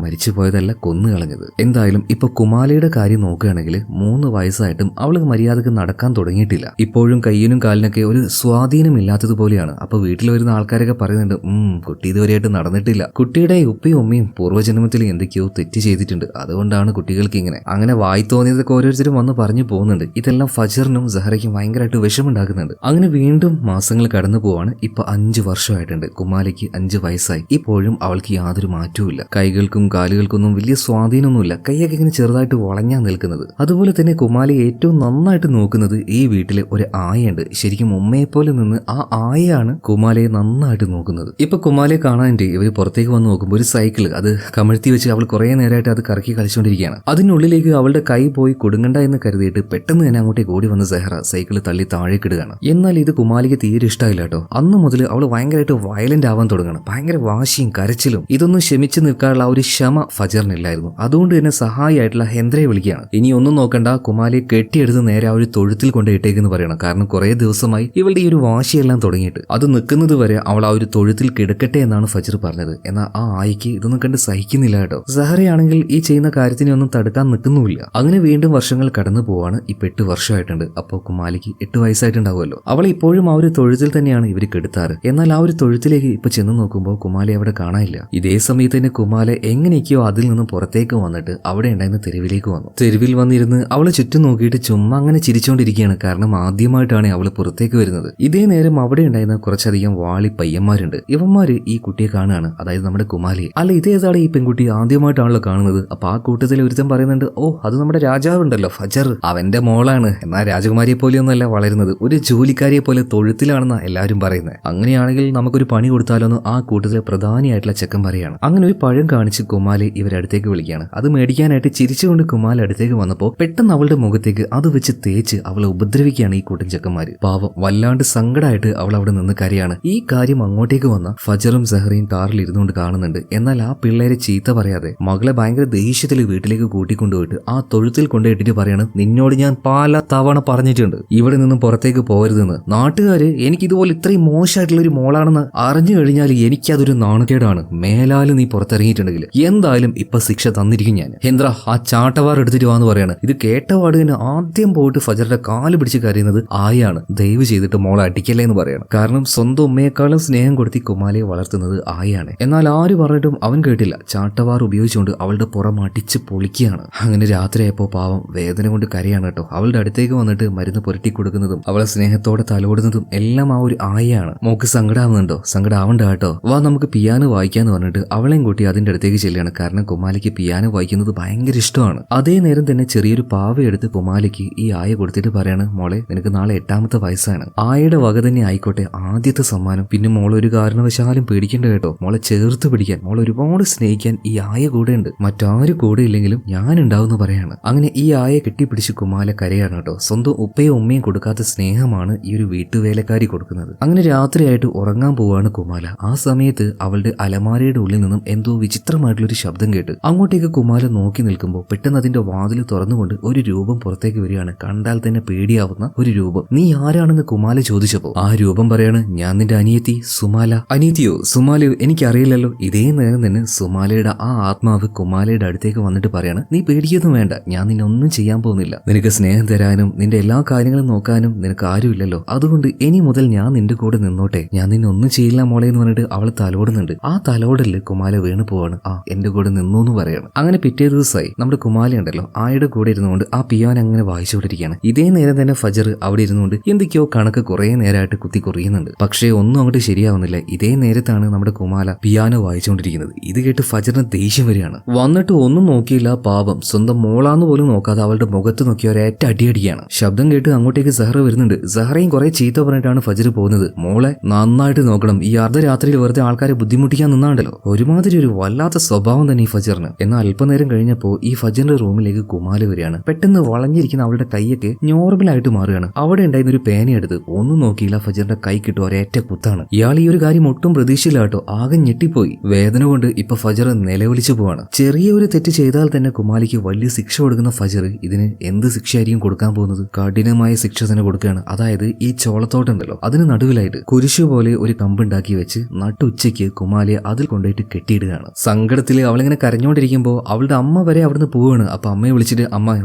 A: മരിച്ചുപോയതല്ല കൊന്നുകളഞ്ഞത്. എന്തായാലും ഇപ്പൊ കുമാലയുടെ കാര്യം നോക്കുകയാണെങ്കിൽ 3 വയസ്സായിട്ടും അവൾക്ക് മര്യാദക്ക് നടക്കാൻ തുടങ്ങിയിട്ടില്ല. ഇപ്പോഴും കയ്യിനും കാലിനൊക്കെ ഒരു സ്വാധീനമില്ലാത്തതുപോലെയാണ്. അപ്പൊ വീട്ടിൽ വരുന്ന ആൾക്കാരൊക്കെ പറയുന്നുണ്ട്, കുട്ടി ഇതുവരെയായിട്ട് നടന്നിട്ടില്ല, കുട്ടിയുടെ ഉപ്പയും ഉമ്മയും പൂർവ്വജന്മത്തിൽ എന്തൊക്കെയോ തെറ്റ് ചെയ്തിട്ടുണ്ട്, അതുകൊണ്ടാണ് കുട്ടികൾക്ക് ഇങ്ങനെ. അങ്ങനെ വായി തോന്നിയതൊക്കെ ഓരോരുത്തരും വന്ന് പറഞ്ഞു പോകുന്നുണ്ട്. ഇതെല്ലാം ഫജറിനും സെഹ്റയ്ക്കും ഭയങ്കരമായിട്ട് വിഷമുണ്ടാക്കുന്നുണ്ട്. അങ്ങനെ വീണ്ടും മാസങ്ങൾ കടന്നു പോവാണ്. ഇപ്പൊ 5 വർഷമായിട്ടുണ്ട്. കുമാലയ്ക്ക് 5 വയസ്സായി. ഇപ്പോഴും അവൾക്ക് യാതൊരു മാറ്റവുമില്ല. കൈകൾക്കും കാലുകൾക്കൊന്നും വലിയ സ്വാധീനമൊന്നുമില്ല. കൈയൊക്കെ ഇങ്ങനെ ചെറുതായിട്ട് വളഞ്ഞാ നിൽക്കുന്നത്. അതുപോലെ തന്നെ കുമാലയെ ഏറ്റവും നന്നായിട്ട് നോക്കുന്നത് ഈ വീട്ടിലെ ഒരു ആയയുണ്ട്. ശരിക്കും ഉമ്മയെ പോലെ നിന്ന് ആ ആയയാണ് കുമാലയെ നന്നായിട്ട് നോക്കുന്നത്. ഇപ്പൊ കുമാലയെ കാണാനിട്ട് ഇവര് പുറത്തേക്ക് വന്ന് നോക്കുമ്പോൾ ഒരു സൈക്കിൾ അത് കമഴ്ത്തി വെച്ച് അവൾ കുറെ നേരമായിട്ട് അത് കറക്കി കളിച്ചുകൊണ്ടിരിക്കുകയാണ്. അതിനുള്ളിലേക്ക് അവളുടെ കൈ പോയി കൊടുങ്ങണ്ട എന്ന് കരുതിയിട്ട് പെട്ടെന്ന് തന്നെ അങ്ങോട്ടേക്ക് ഓടി വന്ന സെഹ്റ സൈക്കിൾ തള്ളി താഴേക്ക് ഇടുകയാണ്. എന്നാൽ ഇത് കുമാലിക്ക് തീരെ ഇഷ്ടമായില്ല കേട്ടോ. അന്ന് മുതൽ അവൾ ഭയങ്കരമായിട്ട് വയലന്റ് ആവാൻ തുടങ്ങണം. ഭയങ്കര വാശിയും കരച്ചിലും. ഇതൊന്നും ക്ഷമിച്ചു നിൽക്കാനുള്ള ഒരു ക്ഷമ ഫജറിനില്ലായിരുന്നു. അതുകൊണ്ട് തന്നെ സഹായിയായിട്ടുള്ള ഹെന്ദ്രയെ വിളിക്കുകയാണ്. ഇനി ഒന്നും നോക്കണ്ട, കുമാലിയെ കെട്ടിയെടുത്ത് നേരെ ആ ഒരു തൊഴുത്തിൽ കൊണ്ട് ഇട്ടേക്കെന്ന് പറയണം. കാരണം കുറെ ദിവസമായി ഇവളുടെ ഈ ഒരു വാശിയെല്ലാം തുടങ്ങിയിട്ട് അത് നിൽക്കുന്നത് വരെ അവൾ ആ ഒരു തൊഴുത്തിൽ കിടക്കട്ടെ എന്നാണ് ഫജർ പറഞ്ഞത്. എന്നാൽ ആ ആയിക്ക് ഇതൊന്നും കണ്ട് സഹിക്കുന്നില്ല കേട്ടോ. സെഹ്റയാണെങ്കിൽ ഈ ചെയ്യുന്ന കാര്യത്തിനെ ഒന്നും തടുക്കാൻ നിൽക്കുന്നുമില്ല. അങ്ങനെ വീണ്ടും വർഷങ്ങൾ കടന്നു പോവാണ്. ഇപ്പൊ 8 വർഷമായിട്ടുണ്ട്. അപ്പോൾ കുമാലിക്ക് 8 വയസ്സായിട്ടുണ്ടാവുമല്ലോ. അവളെ ഇപ്പോഴും ആ ഒരു തൊഴുത്തിൽ തന്നെയാണ് ഇവർ കെടുത്താറ്. എന്നാൽ ആ ഒരു തൊഴുത്തിലേക്ക് ഇപ്പൊ ചെന്ന് നോക്കുമ്പോൾ കുമാലയെ അവിടെ കാണാനില്ല. ഇതേ സമയത്ത് തന്നെ കുമാല എങ്ങനെയൊക്കെയോ അതിൽ നിന്നും പുറത്തേക്ക് വന്നിട്ട് അവിടെ ഉണ്ടായിരുന്ന തെരുവിലേക്ക് വന്നു. തെരുവിൽ വന്നിരുന്ന് അവളെ ചുറ്റും നോക്കിയിട്ട് ചുമ്മാ അങ്ങനെ ചിരിച്ചുകൊണ്ടിരിക്കുകയാണ്. കാരണം ആദ്യമായിട്ടാണ് അവള് പുറത്തേക്ക് വരുന്നത്. ഇതേ നേരം അവിടെ ഉണ്ടായിരുന്ന കുറച്ചധികം വാളി പയ്യന്മാരുണ്ട്. ഇവന്മാര് ഈ കുട്ടിയെ കാണുകയാണ്, അതായത് നമ്മുടെ കുമാലിയെ. അല്ല, ഇതേതാണ് ഈ പെൺകുട്ടി ആദ്യമായിട്ടാണല്ലോ കാണുന്നത്. അപ്പൊ ആ കൂട്ടത്തിൽ ഒരുത്തൻ പറയുന്നുണ്ട്, ഓ അത് നമ്മുടെ രാജാവുണ്ടല്ലോ ഫജർ, അവന്റെ മോളാണ്. എന്നാൽ രാജകുമാരിയെ പോലെയൊന്നുമല്ല വളരുന്നത്, ഒരു ജോലിക്കാരിയെ പോലെ തൊഴുത്തിലാണെന്നാ എല്ലാവരും പറയുന്നത്. അങ്ങനെയാണെങ്കിൽ നമുക്കൊരു പണി കൊടുത്താലോന്ന് ആ കൂട്ടത്തിലെ പ്രധാനിയായിട്ടുള്ള ചെക്കൻ പറയാണ്. അങ്ങനെ ഒരു പഴം കാണിച്ച് കുമാലെ ഇവരടുത്തേക്ക് വിളിക്കുകയാണ്. അത് മേടിക്കാനായിട്ട് ചിരിച്ചുകൊണ്ട് കുമാല അടുത്തേക്ക് വന്നപ്പോൾ പെട്ടെന്ന് അവളുടെ മുഖത്തേക്ക് അത് വെച്ച് തേച്ച് അവളെ ഉപദ്രവിക്കുകയാണ് ഈ കൂട്ടൻ ചെക്കന്മാര്. പാവം വല്ലാണ്ട് സങ്കടമായിട്ട് അവൾ അവിടെ നിന്ന് കരയാണ്. ഈ കാര്യം അങ്ങോട്ടേക്ക് വന്ന ഫജറും സെഹ്റയും കാറിൽ ഇരുന്നുകൊണ്ട് കാണുന്നുണ്ട്. എന്നാൽ ആ പിള്ളേരെ ചീത്ത പറയാതെ മകളെ ഭയങ്കര ദേഷ്യത്തിൽ വീട്ടിലേക്ക് കൂട്ടിക്കൊണ്ടുപോയിട്ട് ആ തൊഴുത്തിൽ കൊണ്ടുപോയിട്ടിട്ട് പറയാണ്, നിന്നോട് ഞാൻ പല തവണ പറഞ്ഞിട്ടുണ്ട് ഇവിടെ നിന്നും പുറത്തേക്ക് പോകരുതെന്ന്. നാട്ടുകാര് എനിക്ക് ഇതുപോലെ ഇത്രയും മോശമായിട്ടുള്ള ഒരു മോളാണെന്ന് അറിഞ്ഞു കഴിഞ്ഞാൽ എനിക്കതൊരു നാണക്കേടാണ്. മേലാലും നീ പുറത്തിറങ്ങിയിട്ടുണ്ടെങ്കിൽ എന്തായാലും ഇപ്പൊ ശിക്ഷ തന്നിരിക്കും ഞാൻ. ഹെന്ദ്ര ആ ചാട്ടവാർ എടുത്തിട്ട് വാന്ന് പറയാണ്. ഇത് കേട്ടപാട് തന്നെ ആദ്യം പോയിട്ട് ഫജറുടെ കാല് പിടിച്ച് കരയുന്നത് ആയാണ്. ദയവ് ചെയ്തിട്ട് മോളെ അടിക്കല്ലേ എന്ന് പറയണം. കാരണം സ്വന്തം ഉമ്മയെക്കാളും സ്നേഹം കൊടുത്തി കുമാലയെ വളർത്തുന്നത് ആയാണ്. എന്നാൽ ആര് പറഞ്ഞിട്ടും അവൻ കേട്ടില്ല. ചാട്ടവാർ ഉപയോഗിച്ചുകൊണ്ട് അവളുടെ പുറം അടിച്ച് പൊളിക്കുകയാണ്. അങ്ങനെ രാത്രിയായപ്പോ പാവം വേദന കൊണ്ട് കരയാണ് കേട്ടോ. അവളുടെ അടുത്തേക്ക് വന്നിട്ട് മരുന്ന് പുരട്ടി കൊടുക്കുന്നതും അവളെ സ്നേഹത്തോടെ തലോടുന്നതും എല്ലാം ആ ഒരു ആയാണ്. മോക്ക് സങ്കടാവുന്നുണ്ടോ? സങ്കടാവണ്ട കേട്ടോ, വാ നമുക്ക് പിയാനോ വായിക്കാന്ന് പറഞ്ഞിട്ട് അവളെയും കൂട്ടി അതിന്റെ അടുത്തേക്ക് ചെല്ലുകയാണ്. കാരണം കുമാലിക്ക് പിയാനോ വായിക്കുന്നത് ഭയങ്കര ഇഷ്ടമാണ്. അതേ നേരം തന്നെ ചെറിയൊരു പാവയെടുത്ത് കുമാലിക്ക് ഈ ആയ കൊടുത്തിട്ട് പറയാണ്, മോളെ നിനക്ക് നാളെ 8ാമത്തെ വയസ്സാണ്. ആയയുടെ വക തന്നെ ആയിക്കോട്ടെ ആദ്യത്തെ സമ്മാനം. പിന്നെ മോളെ ഒരു കാരണവശാലും പേടിക്കണ്ട കേട്ടോ. മോളെ ചേർത്ത് പിടിക്കാൻ, മോളെ ഒരുപാട് സ്നേഹിക്കാൻ ഈ ആയ കൂടെ ഉണ്ട്. മറ്റാരും കൂടെ ഇല്ലെങ്കിലും ഞാൻ ഉണ്ടാവുമെന്ന് പറയാണ്. അങ്ങനെ ഈ ആയ കെട്ടിപ്പിടിച്ച് കുമാല കരയാണ് കേട്ടോ. സ്വന്തം ഉപ്പയും ഉമ്മയും കൊടുക്കാത്ത സ്നേഹമാണ് ഈ ഒരു വീട്ടുവേലക്കാരി കൊടുക്കുന്നത്. അങ്ങനെ രാത്രിയായിട്ട് ഉറങ്ങാൻ പോവാണ് കുമാല. ആ സമയത്ത് അവളുടെ അലമാരയുടെ ഉള്ളിൽ നിന്നും എന്തോ വിചിത്രമായിട്ടുള്ളൊരു ശബ്ദം കേട്ട് അങ്ങോട്ടേക്ക് കുമാല നോക്കി നിൽക്കുമ്പോൾ പെട്ടെന്ന് അതിന്റെ വാതിൽ തുറന്നുകൊണ്ട് ഒരു രൂപം പുറത്തേക്ക് വരികയാണ്. കണ്ടാൽ തന്നെ പേടിയാവുന്ന ഒരു രൂപം. നീ ആരാണെന്ന് കുമാല ചോദിച്ചപ്പോ ആ രൂപം പറയാണ്, ഞാൻ നിന്റെ അനിയത്തി സുമാല. അനീതിയോ സുമാലയോ എനിക്കറിയില്ലല്ലോ. ഇതേ നേരം തന്നെ സുമാലയുടെ ആ ആത്മാവ് കുമാലയുടെ അടുത്തേക്ക് വന്നിട്ട് പറയാണ്, നീ പേടിക്കൊന്നും വേണ്ട, ഞാൻ നിന്നെ ഒന്നും ചെയ്യാൻ പോകുന്നില്ല. നിനക്ക് സ്നേഹം തരാനും നിന്റെ എല്ലാ കാര്യങ്ങളും നോക്കാനും നിനക്ക് ആരുമില്ലല്ലോ, അതുകൊണ്ട് ഇനി മുതൽ ഞാൻ നിന്റെ കൂടെ നിന്നോട്ടെ, ഞാൻ നിന്നെ ഒന്നും ചെയ്യില്ല മോളെ എന്ന് പറഞ്ഞിട്ട് അവൾ തലോടുന്നുണ്ട്. ആ തലോടലിൽ കുമാല വീണ് പോവാണ്. എന്റെ കൂടെ നിന്നു എന്ന് പറയാണ്. അങ്ങനെ പിറ്റേ ദിവസമായി നമ്മുടെ കുമാല ഉണ്ടല്ലോ ആയുടെ കൂടെ ഇരുന്നുകൊണ്ട് ആ പിയാനോ അങ്ങനെ വായിച്ചുകൊണ്ടിരിക്കുകയാണ്. ഇതേ നേരം തന്നെ ഫജർ അവിടെ ഇരുന്നുകൊണ്ട് എന്തൊക്കെയോ കണക്ക് കുറെ നേരമായിട്ട് കുത്തി കുറിയുന്നുണ്ട്. പക്ഷേ ഒന്നും അങ്ങോട്ട് ശരിയാവുന്നില്ല. ഇതേ നേരത്താണ് നമ്മുടെ കുമാല പിയാനോ വായിച്ചുകൊണ്ടിരിക്കുന്നത്. ഇത് കേട്ട് ഫജറിന് ദേഷ്യം വരികയാണ്. വന്നിട്ട് ഒന്നും നോക്കിയില്ല, പാപം സ്വന്തം മോളാന്ന് പോലും നോക്കാതെ അവളുടെ മുഖത്ത് നോക്കി ഒരേറ്റ അടിയടിയാണ്. ശബ്ദം കേട്ട് അങ്ങോട്ടേക്ക് സഹറ വരുന്നുണ്ട്. സഹറയും കുറെ ചീത്ത പറഞ്ഞിട്ടാണ് ഫജർ പോകുന്നത്. മോളെ നന്നായിട്ട് നോക്കണം, ഈ അർദ്ധരാത്രിയിൽ വെറുതെ ആൾക്കാരെ ബുദ്ധിമുട്ടിക്കാൻ നിന്നാണ്ടല്ലോ. ഒരുമാതിരി ഒരു വല്ലാത്ത സ്വഭാവം തന്നെ ഈ ഫജറിന്. എന്നാൽ അല്പനേരം കഴിഞ്ഞപ്പോ ഈ ഫജറിന്റെ റൂമിലേക്ക് കുമാല വരികയാണ്. പെട്ടെന്ന് വളഞ്ഞിരിക്കുന്ന അവളുടെ കൈയൊക്കെ നോർമലായിട്ട് മാറുകയാണ്. അവിടെ ഉണ്ടായിരുന്ന ഒരു പേനയെടുത്ത് ഒന്നും നോക്കിയില്ല, ഫജറിന്റെ കൈ കിട്ടും ഒരേറ്റ കുത്താണ്. ഇയാൾ ഈ ഒരു കാര്യം ഒട്ടും പ്രതീക്ഷയില്ല കേട്ടോ. ആകെ ഞെട്ടിപ്പോയി. വേദന കൊണ്ട് ഇപ്പൊ ഫജർ നിലവിളിച്ചു പോവാണ്. ചെറിയ ഒരു തെറ്റ് ചെയ്താൽ തന്നെ കുമാലിക്ക് വലിയ ശിക്ഷ കൊടുക്കുന്ന ഫജർ ഇതിന് എന്ത് ശിക്ഷയായിരിക്കും കൊടുക്കാൻ പോകുന്നത്? കഠിനമായ ശിക്ഷ തന്നെ കൊടുക്കുകയാണ്. അതായത് ഈ ചോളത്തോട്ടുണ്ടല്ലോ അതിന് നടുവിലായിട്ട് കുരിശു പോലെ ഒരു കമ്പുണ്ടാക്കി വെച്ച് നട്ടുച്ചയ്ക്ക് കുമാലിയെ അതിൽ കൊണ്ടുപോയിട്ട് കെട്ടിയിടുകയാണ്. സങ്കടത്തിൽ അവളിങ്ങനെ കരഞ്ഞോണ്ടിരിക്കുമ്പോൾ അവളുടെ അമ്മ വരെ അവിടുന്ന് പോവാണ്. അപ്പൊ അമ്മയെ വിളിച്ചിട്ട് അമ്മ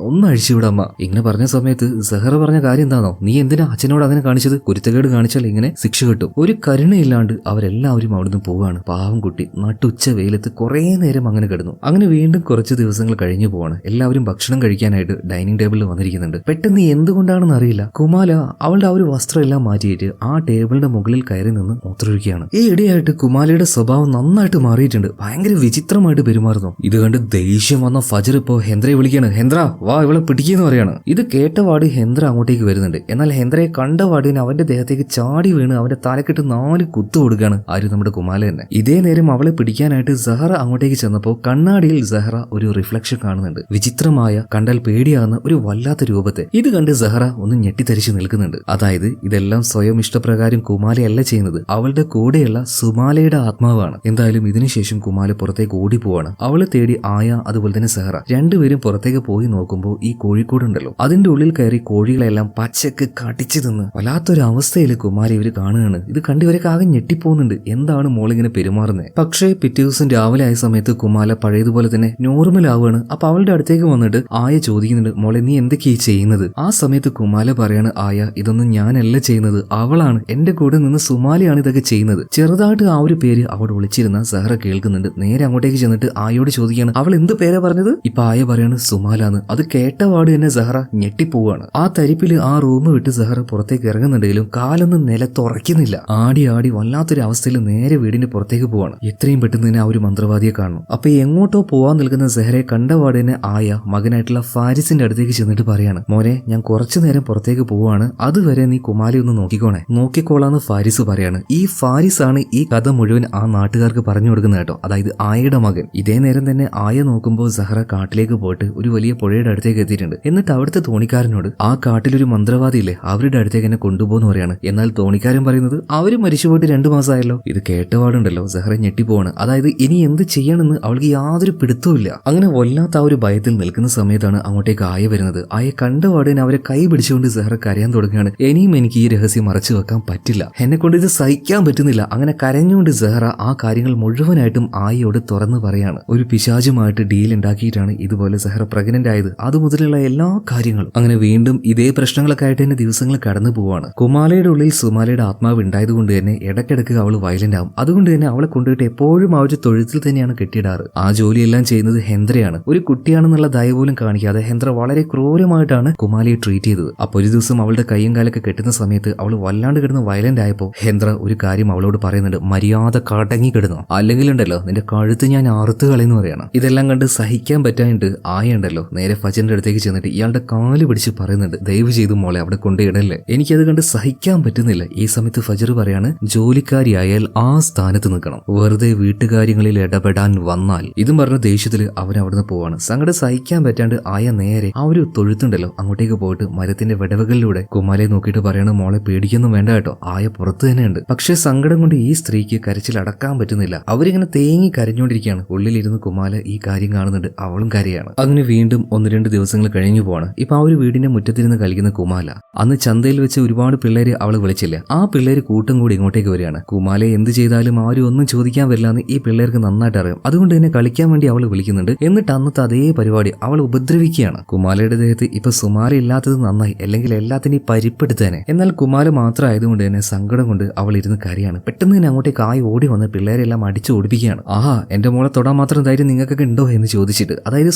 A: ഒന്ന് അഴിച്ചുവിട അമ്മ. ഇങ്ങനെ പറഞ്ഞ സമയത്ത് സഹറ പറഞ്ഞ കാര്യം എന്താണോ, നീ എന്തിനാ അച്ഛനോട് അതിനെ കാണിച്ചത്? കുരുത്തക്കേട് കാണിച്ചാൽ ഇങ്ങനെ ശിക്ഷ കിട്ടും. ഒരു കരുണയില്ലാണ്ട് അവരെല്ലാവരും അവിടുന്ന് പോവാണ്. പാവം കുട്ടി നട്ടുച്ച വെയിലത്ത് കുറെ നേരം അങ്ങനെ കിടന്നു. അങ്ങനെ വീണ്ടും കുറച്ച് ദിവസങ്ങൾ കഴിഞ്ഞു പോവാണ്. എല്ലാവരും ഭക്ഷണം കഴിക്കാനായിട്ട് ഡൈനിങ് ടേബിളിൽ വന്നിരിക്കുന്നുണ്ട്. പെട്ടെന്ന് എന്തുകൊണ്ടാണെന്ന് അറിയില്ല കുമാല അവളുടെ ആ ഒരു വസ്ത്രം എല്ലാം മാറ്റിയിട്ട് ആ ടേബിളിന്റെ മുകളിൽ കയറി നിന്ന് മൂത്രമൊഴിക്കുകയാണ്. ഈ ഇടയായിട്ട് കുമാലയുടെ സ്വഭാവം നന്നായിട്ട് മാറിയിട്ടുണ്ട്. ഭയങ്കര വിചിത്രമായിട്ട് പെരുമാറുന്നു. ഇത് കണ്ട് ദേഷ്യം വന്ന ഫജർ ഇപ്പോ ഹെന്ദ്രയെ വിളിക്കാണ്. ഹെന്ദ്ര വാ, ഇവളെ പിടിക്കുന്നു പറയാണ്. ഇത് കേട്ട വാടി ഹെന്ദ്ര അങ്ങോട്ടേക്ക് വരുന്നുണ്ട്. എന്നാൽ ഹെന്ദ്രയെ കണ്ട വാടിന് അവന്റെ ദേഹത്തേക്ക് ചാടി വീണ് അവന്റെ തലക്കെട്ട് 4 കുത്തു കൊടുക്കുകയാണ് ആര് നമ്മുടെ കുമാല തന്നെ. ഇതേ നേരം അവളെ പിടിക്കാനായിട്ട് സഹറ അങ്ങോട്ടേക്ക് ചെന്നപ്പോ കണ്ണാടിയിൽ സഹറ ഒരു റിഫ്ലക്ഷൻ കാണുന്നുണ്ട്. വിചിത്രമായ കണ്ടാൽ പേടിയാകുന്ന ഒരു വല്ലാത്ത രൂപത്തെ. ഇത് കണ്ട് സഹറ ഒന്ന് ഞെട്ടിത്തരിച്ചു നിൽക്കുന്നുണ്ട്. അതായത് ഇതെല്ലാം സ്വയം ഇഷ്ടപ്രകാരം കുമാലയല്ല ചെയ്യുന്നത്, അവളുടെ കൂടെയുള്ള സുമാലയുടെ ആത്മാവാണ്. എന്തായാലും ഇതിനുശേഷം കുമാല പുറത്തേക്ക് ഓടിപ്പോവാണ്. അവളെ തേടി ആയ അതുപോലെ തന്നെ സഹറ രണ്ടുപേരും പുറത്തേക്ക് പോയി നോക്കുമ്പോൾ ഈ കോഴിക്കോടുണ്ടല്ലോ അതിന്റെ ഉള്ളിൽ കയറി കോഴികളെല്ലാം പച്ചക്ക് കടിച്ചു തിന്ന് വല്ലാത്തൊരു അവസ്ഥയിൽ കുമാല ഇവര് കാണുകയാണ്. ഇത് കണ്ട് ഇവരൊക്കെ ആകെ ഞെട്ടിപ്പോകുന്നുണ്ട്. എന്താണ് മോളിങ്ങനെ പെരുമാറുന്നത്? പക്ഷേ പിറ്റേ ദിവസം രാവിലെ ആയ സമയത്ത് കുമാല പഴയതുപോലെ തന്നെ നോർമൽ ആവുകയാണ്. അപ്പൊ അവളുടെ അടുത്തേക്ക് വന്നിട്ട് ആയ ചോദിക്കുന്നുണ്ട്, മോളെ നീ എന്തൊക്കെയാ ചെയ്യുന്നത്? ആ സമയത്ത് കുമാല പറയാണ്, ആയ ഇതൊന്നും ഞാനല്ല ചെയ്യുന്നത്, അവളാണ് എന്റെ കൂടെ നിന്ന് സുമാലിയാണ് ഇതൊക്കെ ചെയ്യുന്നത്. ചെറുതായിട്ട് ആ ഒരു പേര് അവിടെ വിളിച്ചിരുന്ന സഹറ കേൾക്കുന്നുണ്ട്. നേരെ അങ്ങോട്ടേക്ക് ചെന്നിട്ട് ആയോട് ചോദിക്കുകയാണ്, അവൾ എന്ത് പേരാ പറഞ്ഞത്? ഇപ്പൊ ആയ പറയാണ് സുമാലാന്ന്. അത് കേട്ട പാട് തന്നെ സഹറ ഞെട്ടിപ്പോവാണ്. ആ തരിപ്പില് ആ റൂം വിട്ട് സഹറ പുറത്തേക്ക് ഇറങ്ങുന്നുണ്ടെങ്കിലും കാലൊന്നും നിലത്തുറയ്ക്കുന്നില്ല. ആടി ആടി വല്ലാത്തൊരു അവസ്ഥയിൽ നേരെ വീടിന്റെ പുറത്തേക്ക് പോവാണ്. എത്രയും പെട്ടെന്ന് തന്നെ ആ ഒരു മന്ത്രവാദിയെ കാണും. അപ്പൊ എങ്ങോട്ടോ പോവാൻ നിൽക്കുന്ന സഹറയെ കണ്ടപാട് തന്നെ ആയ മകനായിട്ടുള്ള ഫാരിസിന്റെ അടുത്തേക്ക് ചെന്നിട്ട് പറയാണ്, മോനെ ഞാൻ കുറച്ചു നേരം പുറത്തേക്ക് പോവാണ്, അതുവരെ നീ കുമാലി ഒന്ന് നോക്കിക്കോളാന്ന് ഫാരിസ് പറയാണ്. ഈ ഫാരിസ് ആണ് ഈ കഥ മുഴുവൻ ആ നാട്ടുകാർക്ക് പറഞ്ഞു കൊടുക്കുന്നത് കേട്ടോ. അതായത് ആയയുടെ മകൻ. ഇതേ നേരം തന്നെ ആയ നോക്കുമ്പോൾ സഹറ കാട്ടിലേക്ക് പോയിട്ട് ഒരു വലിയ പുഴയുടെ അടുത്തേക്ക് എത്തിയിട്ടുണ്ട്. എന്നിട്ട് അവിടുത്തെ തോണിക്കാരനോട് ആ കാട്ടിലൊരു മന്ത്രവാദി ഇല്ലേ അവരുടെ അടുത്തേക്ക് എന്നെ കൊണ്ടുപോകുന്നു പറയാണ്. എന്നാൽ തോണിക്കാരൻ പറയുന്നത് അവര് മരിച്ചുപോയിട്ട് 2 മാസമായല്ലോ. ഇത് കേട്ടപാടുണ്ടല്ലോ സഹറ ഞെട്ടിപ്പോവാണ്. അതായത് ഇനി എന്ത് ചെയ്യണമെന്ന് അവൾക്ക് യാതൊരു പിടുത്തവുമില്ല. അങ്ങനെ വല്ലാത്ത ആ ഒരു ഭയത്തിൽ നിൽക്കുന്ന സമയത്താണ് അങ്ങോട്ടേക്ക് ആയ വരുന്നത്. ആയ കണ്ടപാടിന് അവരെ കൈ പിടിച്ചുകൊണ്ട് സഹറ കരയാൻ തുടങ്ങുകയാണ്. ഇനിയും എനിക്ക് ഈ രഹസ്യം മറച്ചു വെക്കാൻ പറ്റില്ല, എന്നെ കൊണ്ട് ഇത് സഹിക്കാൻ പറ്റുന്നില്ല. അങ്ങനെ കരഞ്ഞുകൊണ്ട് സഹറ ആ കാര്യങ്ങൾ മുഴുവനായിട്ടും ആയയോട് തുറന്നു പറയാണ്. ഒരു പിശാചുമായിട്ട് ഡീൽ ഉണ്ടാക്കിയിട്ടാണ് ഇതുപോലെ സഹറ പ്രഗ്നന്റ് ആയത്. അതുമുതലുള്ള എല്ലാ കാര്യങ്ങളും. അങ്ങനെ വീണ്ടും ഇതേ പ്രശ്നങ്ങളൊക്കെ ആയിട്ട് തന്നെ ദിവസങ്ങൾ കടന്നു പോവാണ്. കുമാലയുടെ ഉള്ളിൽ സുമാലയുടെ ആത്മാവ് ഉണ്ടായതുകൊണ്ട് തന്നെ ഇടയ്ക്കിടയ്ക്ക് അവൾ വയലന്റ് ആവും. അതുകൊണ്ട് തന്നെ അവളെ കൊണ്ടുപോയിട്ട് എപ്പോഴും ആ ഒരു തൊഴുത്തിൽ തന്നെയാണ് കെട്ടിയിടാറ്. ആ ജോലിയെല്ലാം ചെയ്യുന്നത് ഹെന്ദ്രയാണ്. ഒരു കുട്ടിയാണെന്നുള്ള ദയ പോലും കാണിക്കാതെ ഹെന്ദ്ര വളരെ ക്രൂരമായിട്ടാണ് കുമാലിയെ ട്രീറ്റ് ചെയ്തത്. അപ്പൊ ഒരു ദിവസം അവളുടെ കൈയും കാലൊക്കെ കെട്ടുന്ന സമയത്ത് അവൾ വല്ലാണ്ട് കിടന്ന് വയലന്റ് ആയപ്പോ ഹെന്ദ്ര ഒരു കാര്യം അവളോട് പറയുന്നുണ്ട്, മര്യാദ കടങ്ങി കിടന്നു, അല്ലെങ്കിൽ ഉണ്ടല്ലോ നിന്റെ കഴുത്ത് ഞാൻ അറുത്ത് കളയെന്ന് പറയണം. ഇതെല്ലാം കണ്ട് സഹിക്കാൻ പറ്റാനായിട്ട് ആയ ഉണ്ടല്ലോ നേരെ ഫജറിന്റെ അടുത്തേക്ക് ചെന്നിട്ട് ഇയാളുടെ കാല് പിടിച്ച് പറയുന്നുണ്ട്, ദയവ് ചെയ്ത് മോളെ അവിടെ കൊണ്ടുയിടല്ലേ, എനിക്കത് കണ്ട് സഹിക്കാൻ പറ്റുന്നില്ല. ഈ സമയത്ത് ഫജർ പറയാണ്, ജോലിക്കാരിയായാൽ ആ സ്ഥാനത്ത് നിൽക്കണം, വെറുതെ വീട്ടുകാര്യങ്ങളിൽ ഇടപെടാൻ വന്നാൽ. ഇതും പറഞ്ഞ ദേഷ്യത്തിൽ അവൻ അവിടുന്ന് പോവാണ്. സങ്കടം സഹിക്കാൻ പറ്റാണ്ട് ആയ നേരെ ആ ഒരു തൊഴുത്തുണ്ടല്ലോ അങ്ങോട്ടേക്ക് പോയിട്ട് മരത്തിന്റെ വിടവുകളിലൂടെ കുമാലയെ നോക്കിയിട്ട് പറയാണ്, മോളെ പേടിക്കൊന്നും വേണ്ട കേട്ടോ, ആയ പുറത്ത് തന്നെയുണ്ട്. പക്ഷെ സങ്കടം കൊണ്ട് ഈ സ്ത്രീക്ക് കരച്ചിൽ അടക്കാൻ പറ്റുന്നില്ല. അവരിങ്ങനെ തേങ്ങി കരഞ്ഞുകൊണ്ടിരിക്കുകയാണ്. ഉള്ളിലിരുന്ന് കുമാല ഈ കാര്യം കാണുന്നുണ്ട്, അവളും കരയാണ്. അങ്ങനെ വീണ്ടും 1-2 ദിവസങ്ങൾ കഴിഞ്ഞു പോവാണ്. ഇപ്പൊ ആ ഒരു വീടിന്റെ മുറ്റത്തിരുന്ന് കളിക്കുന്ന കുമാല അന്ന് ചന്തയിൽ വെച്ച് ഒരുപാട് പിള്ളേര് അവള് വിളിച്ചില്ല. ആ പിള്ളേര് കൂട്ടം കൂടി ഇങ്ങോട്ടേക്ക് പുറത്തേക്ക് വരികയാണ്. കുമാലെ എന്ത് ചെയ്താലും ആരും ഒന്നും ചോദിക്കാൻ വരില്ല എന്ന് ഈ പിള്ളേർക്ക് നന്നായിട്ട് അറിയാം. അതുകൊണ്ട് തന്നെ കളിക്കാൻ വേണ്ടി അവൾ വിളിക്കുന്നുണ്ട്. എന്നിട്ട് അന്നത്തെ അതേ പരിപാടി അവൾ ഉപദ്രവിക്കുകയാണ്. കുമാലയുടെ ദേഹത്ത് ഇപ്പൊ സുമാല ഇല്ലാത്തത് നന്നായി, അല്ലെങ്കിൽ എല്ലാത്തിനെയും പരിപ്പെടുത്തേനെ. എന്നാൽ കുമാല മാത്രം ആയതുകൊണ്ട് തന്നെ സങ്കടം കൊണ്ട് അവൾ ഇരുന്ന് കരയാണ്. പെട്ടെന്ന് തന്നെ അങ്ങോട്ടേക്ക് ആയി ഓടി വന്ന് പിള്ളേരെല്ലാം അടിച്ചു ഓടിപ്പിക്കുകയാണ്. ആഹാ, എന്റെ മോളെ തൊടാൻ മാത്രം ധൈര്യം നിങ്ങൾക്കൊക്കെ ഉണ്ടോ എന്ന് ചോദിച്ചിട്ട്. അതായത്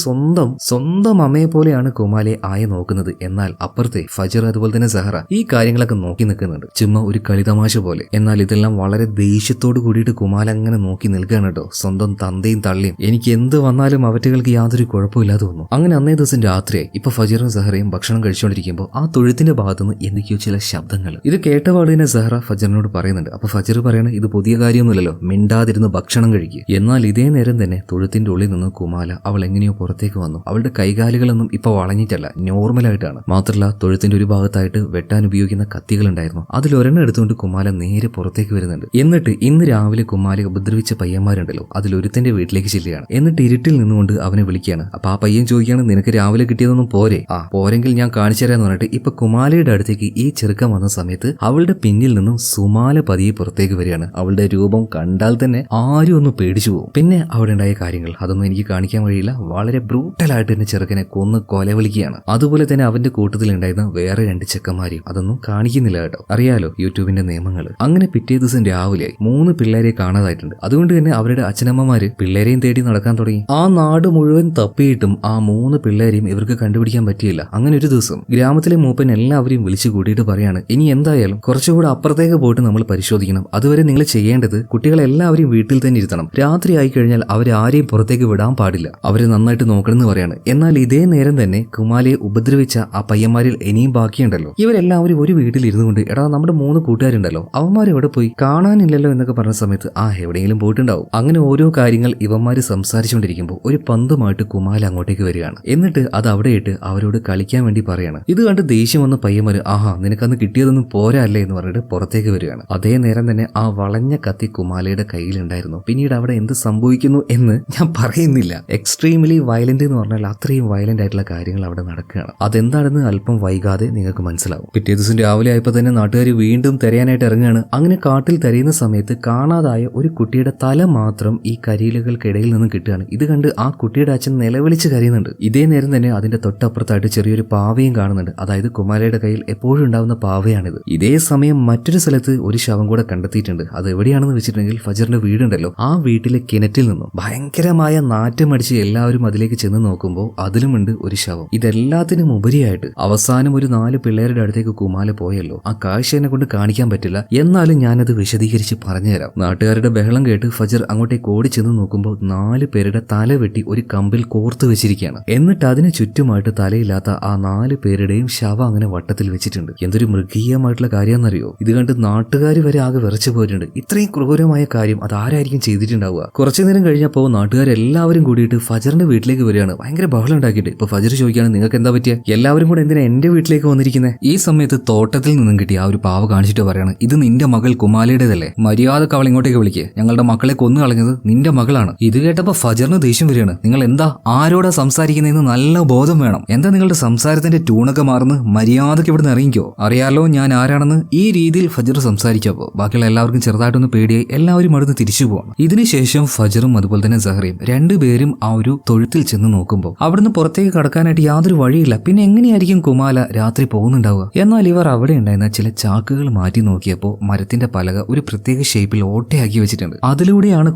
A: സ്വന്തം അമ്മയെ പോലെയാണ് കുമാലെ ആയ നോക്കുന്നത്. എന്നാൽ അപ്പുറത്തെ ഫജർ അതുപോലെ തന്നെ സഹറ ഈ കാര്യങ്ങളൊക്കെ നോക്കി നിൽക്കുന്നുണ്ട്, ചുമ്മാ ഒരു കളിതമാശ പോലെ. എന്നാൽ ഇതെല്ലാം വളരെ ദേഷ്യത്തോട് കൂടിയിട്ട് കുമാല അങ്ങനെ നോക്കി നിൽക്കുകയാണ് കേട്ടോ. സ്വന്തം തന്തയും തള്ളിയും എനിക്ക് എന്ത് വന്നാലും അവറ്റകൾക്ക് യാതൊരു കുഴപ്പമില്ലാതെ തോന്നുന്നു. അങ്ങനെ അന്നേ ദിവസം രാത്രിയായി. ഇപ്പൊ ഫജറും സഹറയും ഭക്ഷണം കഴിച്ചുകൊണ്ടിരിക്കുമ്പോൾ ആ തൊഴുത്തിന്റെ ഭാഗത്തുനിന്ന് എന്തൊക്കെയോ ചില ശബ്ദങ്ങൾ. ഇത് കേട്ടപാട് തന്നെ സഹറ ഫജറിനോട് പറയുന്നുണ്ട്. അപ്പൊ ഫജർ പറയണ ഇത് പുതിയ കാര്യമൊന്നുമില്ലല്ലോ, മിണ്ടാതിരുന്ന് ഭക്ഷണം കഴിക്കുക. എന്നാൽ ഇതേ നേരം തന്നെ തൊഴുത്തിന്റെ ഉള്ളിൽ നിന്ന് കുമാല അവൾ എങ്ങനെയോ പുറത്തേക്ക് വന്നു. അവളുടെ കൈകാലുകളൊന്നും ഇപ്പൊ വളഞ്ഞിട്ടല്ല, നോർമലായിട്ടാണ്. മാത്രമല്ല തൊഴുത്തിന്റെ ഒരു ഭാഗത്തായിട്ട് വെട്ടാൻ ഉപയോഗിക്കുന്ന കത്തികൾ ഉണ്ടായിരുന്നു. അതിലൊരെണ്ണം എടുത്തുകൊണ്ട് കുമാല നേരെ പുറത്തേക്ക് വരുന്നുണ്ട്. എന്നിട്ട് ഇന്ന് രാവിലെ കുമാലെ ഉപദ്രവിച്ച പയ്യന്മാരുണ്ടല്ലോ, അതിലൊരുത്തന്റെ വീട്ടിലേക്ക് ചെല്ലുകയാണ്. എന്നിട്ട് ഇരുട്ടിൽ നിന്നുകൊണ്ട് അവനെ വിളിക്കുകയാണ്. അപ്പൊ ആ പയ്യൻ ചോദിക്കുകയാണ്, നിനക്ക് രാവിലെ കിട്ടിയതൊന്നും പോരെ? പോരെങ്കിൽ ഞാൻ കാണിച്ചു തരാന്ന് പറഞ്ഞിട്ട് ഇപ്പൊ കുമാലയുടെ അടുത്തേക്ക് ഈ ചെറുക്കൻ വന്ന സമയത്ത് അവളുടെ പിന്നിൽ നിന്നും സുമാല പതിയെ പുറത്തേക്ക് വരികയാണ്. അവളുടെ രൂപം കണ്ടാൽ തന്നെ ആരും ഒന്ന് പേടിച്ചു പോകും. പിന്നെ അവിടെ ഉണ്ടായ കാര്യങ്ങൾ അതൊന്നും എനിക്ക് കാണിക്കാൻ വഴിയില്ല. വളരെ ബ്രൂട്ടലായിട്ട് തന്നെ ചെറുക്കനെ കൊന്ന് കൊലവിളിക്കുകയാണ്. അതുപോലെ തന്നെ അവന്റെ കൂട്ടത്തിൽ ഉണ്ടായിരുന്ന വേറെ 2 ചെക്കന്മാരെയും അതൊന്നും കാണിക്കുന്നില്ല കേട്ടോ. അറിയാലോ യൂട്യൂബിന്റെ നിയമങ്ങൾ. അങ്ങനെ പിറ്റേ ദിവസം രാവിലെയായി 3 പിള്ളേരെ കാണാതായിട്ടുണ്ട്. അതുകൊണ്ട് തന്നെ അവരുടെ അച്ഛനമ്മമാര് പിള്ളേരെയും തേടി നടക്കാൻ തുടങ്ങി. ആ നാട് മുഴുവൻ തപ്പിയിട്ടും ആ 3 പിള്ളേരെയും ഇവർക്ക് കണ്ടുപിടിക്കാൻ പറ്റിയില്ല. അങ്ങനെ ഒരു ദിവസം ഗ്രാമത്തിലെ മൂപ്പൻ എല്ലാവരെയും വിളിച്ചു കൂട്ടിയിട്ട് പറയാണ്, ഇനി എന്തായാലും കുറച്ചുകൂടെ അപ്പുറത്തേക്ക് പോയിട്ട് നമ്മൾ പരിശോധിക്കണം. അതുവരെ നിങ്ങൾ ചെയ്യേണ്ടത് കുട്ടികളെല്ലാവരെയും വീട്ടിൽ തന്നെ ഇരുത്തണം. രാത്രി ആയി കഴിഞ്ഞാൽ അവരാരെയും പുറത്തേക്ക് വിടാൻ പാടില്ല. അവരെ നന്നായിട്ട് നോക്കണമെന്ന് പറയാണ്. എന്നാൽ ഇതേ നേരം തന്നെ കുമാലയെ ഉപദ്രവിച്ച ആ പയ്യന്മാരിൽ ഇനിയും ബാക്കിയുണ്ടല്ലോ. ഇവരെല്ലാവരും ഒരു വീട്ടിൽ ഇരുന്നുകൊണ്ട് എടാ നമ്മുടെ 3 കൂട്ടുകാരുണ്ടല്ലോ, അവന്മാരെവിടെ പോയി കാണാനില്ലല്ലോ എന്നൊക്കെ പറഞ്ഞ സമയത്ത് എവിടെയെങ്കിലും പോയിട്ടുണ്ടാവും. അങ്ങനെ ഓരോ കാര്യങ്ങൾ ഇവന്മാര് സംസാരിച്ചുകൊണ്ടിരിക്കുമ്പോൾ ഒരു പന്തുമായിട്ട് കുമാല അങ്ങോട്ടേക്ക് വരികയാണ്. എന്നിട്ട് അത് അവിടെ ഇട്ട് അവരോട് കളിക്കാൻ വേണ്ടി പറയാണ്. ഇത് കണ്ട് ദേഷ്യം വന്ന പയ്യന്മാര് നിനക്കന്ന് കിട്ടിയതൊന്നും പോരാ അല്ലേ എന്ന് പറഞ്ഞിട്ട് പുറത്തേക്ക് വരികയാണ്. അതേ നേരം തന്നെ ആ വളഞ്ഞ കത്തി കുമാലയുടെ കയ്യിലുണ്ടായിരുന്നു. പിന്നീട് അവിടെ എന്ത് സംഭവിക്കുന്നു എന്ന് ഞാൻ പറയുന്നില്ല. എക്സ്ട്രീംലി വയലന്റ് എന്ന് പറഞ്ഞാൽ അത്രയും വയലന്റ് ആയിട്ടുള്ള കാര്യങ്ങൾ അവിടെ നടക്കുകയാണ്. അതെന്താണെന്ന് അല്പം വൈകാതെ നിങ്ങൾക്ക് മനസ്സിലാവും. പിറ്റേ ദിവസം രാവിലെ ആയപ്പോൾ തന്നെ നാട്ടുകാർ വീണ്ടും തിരയാനായിട്ട് ഇറങ്ങുകയാണ്. അങ്ങനെ കാട്ടിൽ തിരയുന്ന സമയത്ത് കാണാതായ ഒരു കുട്ടിയുടെ തല മാത്രം ഈ കരിയിലുകൾക്കിടയിൽ നിന്ന് കിട്ടുകയാണ്. ഇത് കണ്ട് ആ കുട്ടിയുടെ അച്ഛൻ നിലവിളിച്ച് കരയുന്നുണ്ട്. ഇതേ നേരം തന്നെ അതിന്റെ തൊട്ടപ്പുറത്തായിട്ട് ചെറിയൊരു പാവയും കാണുന്നുണ്ട്. അതായത് കുമാരയുടെ കയ്യിൽ എപ്പോഴും ഉണ്ടാവുന്ന പാവയാണിത്. ഇതേ സമയം മറ്റൊരു സ്ഥലത്ത് ഒരു ശവം കൂടെ കണ്ടെത്തിയിട്ടുണ്ട്. അത് എവിടെയാണെന്ന് വെച്ചിട്ടുണ്ടെങ്കിൽ ഫജറിന്റെ വീടുണ്ടല്ലോ, ആ വീട്ടിലെ കിണറ്റിൽ നിന്നും ഭയങ്കരമായ നാറ്റമടിച്ച് എല്ലാവരും അതിലേക്ക് ചെന്ന് നോക്കുമ്പോൾ അതിലുമുണ്ട് ഒരു ശവം. ഇതെല്ലാത്തിനും ഉപരിയായിട്ട് അവസാനം ഒരു 4 പിള്ളേരുടെ അടുത്തേക്ക് കുമാല പോയല്ലോ. ആ കാഴ്ച എന്നെ കൊണ്ട് കാണിക്കാൻ പറ്റില്ല, എന്നാലും ഞാനത് വിശദീകരിച്ച് പറഞ്ഞുതരാം. നാട്ടുകാരുടെ ബഹളം കേട്ട് ഫജർ അങ്ങോട്ടേക്ക് ഓടി ചെന്ന് നോക്കുമ്പോൾ 4 പേരുടെ തല വെട്ടി ഒരു കമ്പിൽ കോർത്ത് വെച്ചിരിക്കുകയാണ്. എന്നിട്ട് അതിന് ചുറ്റുമായിട്ട് തലയില്ലാത്ത ആ 4 പേരുടെയും ശവം അങ്ങനെ വട്ടത്തിൽ വെച്ചിട്ടുണ്ട്. എന്തൊരു മൃഗീയമായിട്ടുള്ള കാര്യമെന്നറിയോ? ഇത് കണ്ട് നാട്ടുകാർ വരെ ആകെ വിറച്ചു പോയിട്ടുണ്ട്. ഇത്രയും ക്രൂരമായ കാര്യം അതാരായിരിക്കും ചെയ്തിട്ടുണ്ടാവുക? കുറച്ചു നേരം കഴിഞ്ഞപ്പോൾ നാട്ടുകാരെല്ലാവരും കൂടിയിട്ട് ഫജറിന്റെ വീട്ടിലേക്ക് വരികയാണ്. ഭയങ്കര ബഹളം ഉണ്ടാക്കിയിട്ട്. ഇപ്പൊ ഫജർ ചോദിക്കുകയാണ്, നിങ്ങൾക്ക് എന്താ പറ്റിയ? എല്ലാവരും കൂടെ എന്തിനാ എന്റെ വീട്ടിലേക്ക് വന്നിരിക്കുന്നത്? ഈ സമയത്ത് തോട്ടത്തിൽ നിന്നും കിട്ടിയ ആ ഒരു പാവ കാണിച്ചിട്ട് പറയാണ്, ഇത് നിന്റെ മകൾ കുമാലയുടേതല്ലേ, മര്യാദക്ക് അവൾ ഇങ്ങോട്ടേക്ക് വിളിക്കുക. ഞങ്ങളുടെ മക്കളെ കൊന്നു കളഞ്ഞത് നിന്റെ മകളാണ്. ഇത് കേട്ടപ്പോ ഫജറിന് ദേഷ്യം വരികയാണ്. നിങ്ങൾ എന്താ ആരോടാ സംസാരിക്കുന്നതെന്ന് നല്ല ബോധം വേണം. എന്താ നിങ്ങളുടെ സംസാരത്തിന്റെ ട്യൂണൊക്കെ മാറുന്നു? മര്യാദക്ക് ഇവിടുന്ന് ഇറങ്ങിക്കോ. അറിയാലോ ഞാൻ ആരാണെന്ന്. ഈ രീതിയിൽ ഫജർ സംസാരിച്ചപ്പോ ബാക്കിയുള്ള എല്ലാവർക്കും ചെറുതായിട്ടൊന്ന് പേടിയായി. എല്ലാവരും അവിടുന്ന് തിരിച്ചു പോകണം. ഇതിനുശേഷം ഫജറും അതുപോലെ തന്നെ സഹറയും 2 പേരും ആ ഒരു തൊഴുത്തിൽ ചെന്ന് നോക്കുമ്പോൾ അവിടുന്ന് പുറത്തേക്ക് കടക്കാനായിട്ട് യാതൊരു വഴിയില്ല. പിന്നെ എങ്ങനെയായിരിക്കും കുമാല രാത്രി പോകുന്നുണ്ടാവുക? എന്നാൽ ഇവർ അവിടെ ഉണ്ടായിരുന്ന ചില ചാക്കുകൾ മാറ്റി നോക്കിയപ്പോൾ മരത്തിന്റെ പലക ഒരു പ്രത്യേക ഷേപ്പിൽ ഓട്ടയാക്കി വെച്ചിട്ടുണ്ട്. അതിലൂടെയാണ്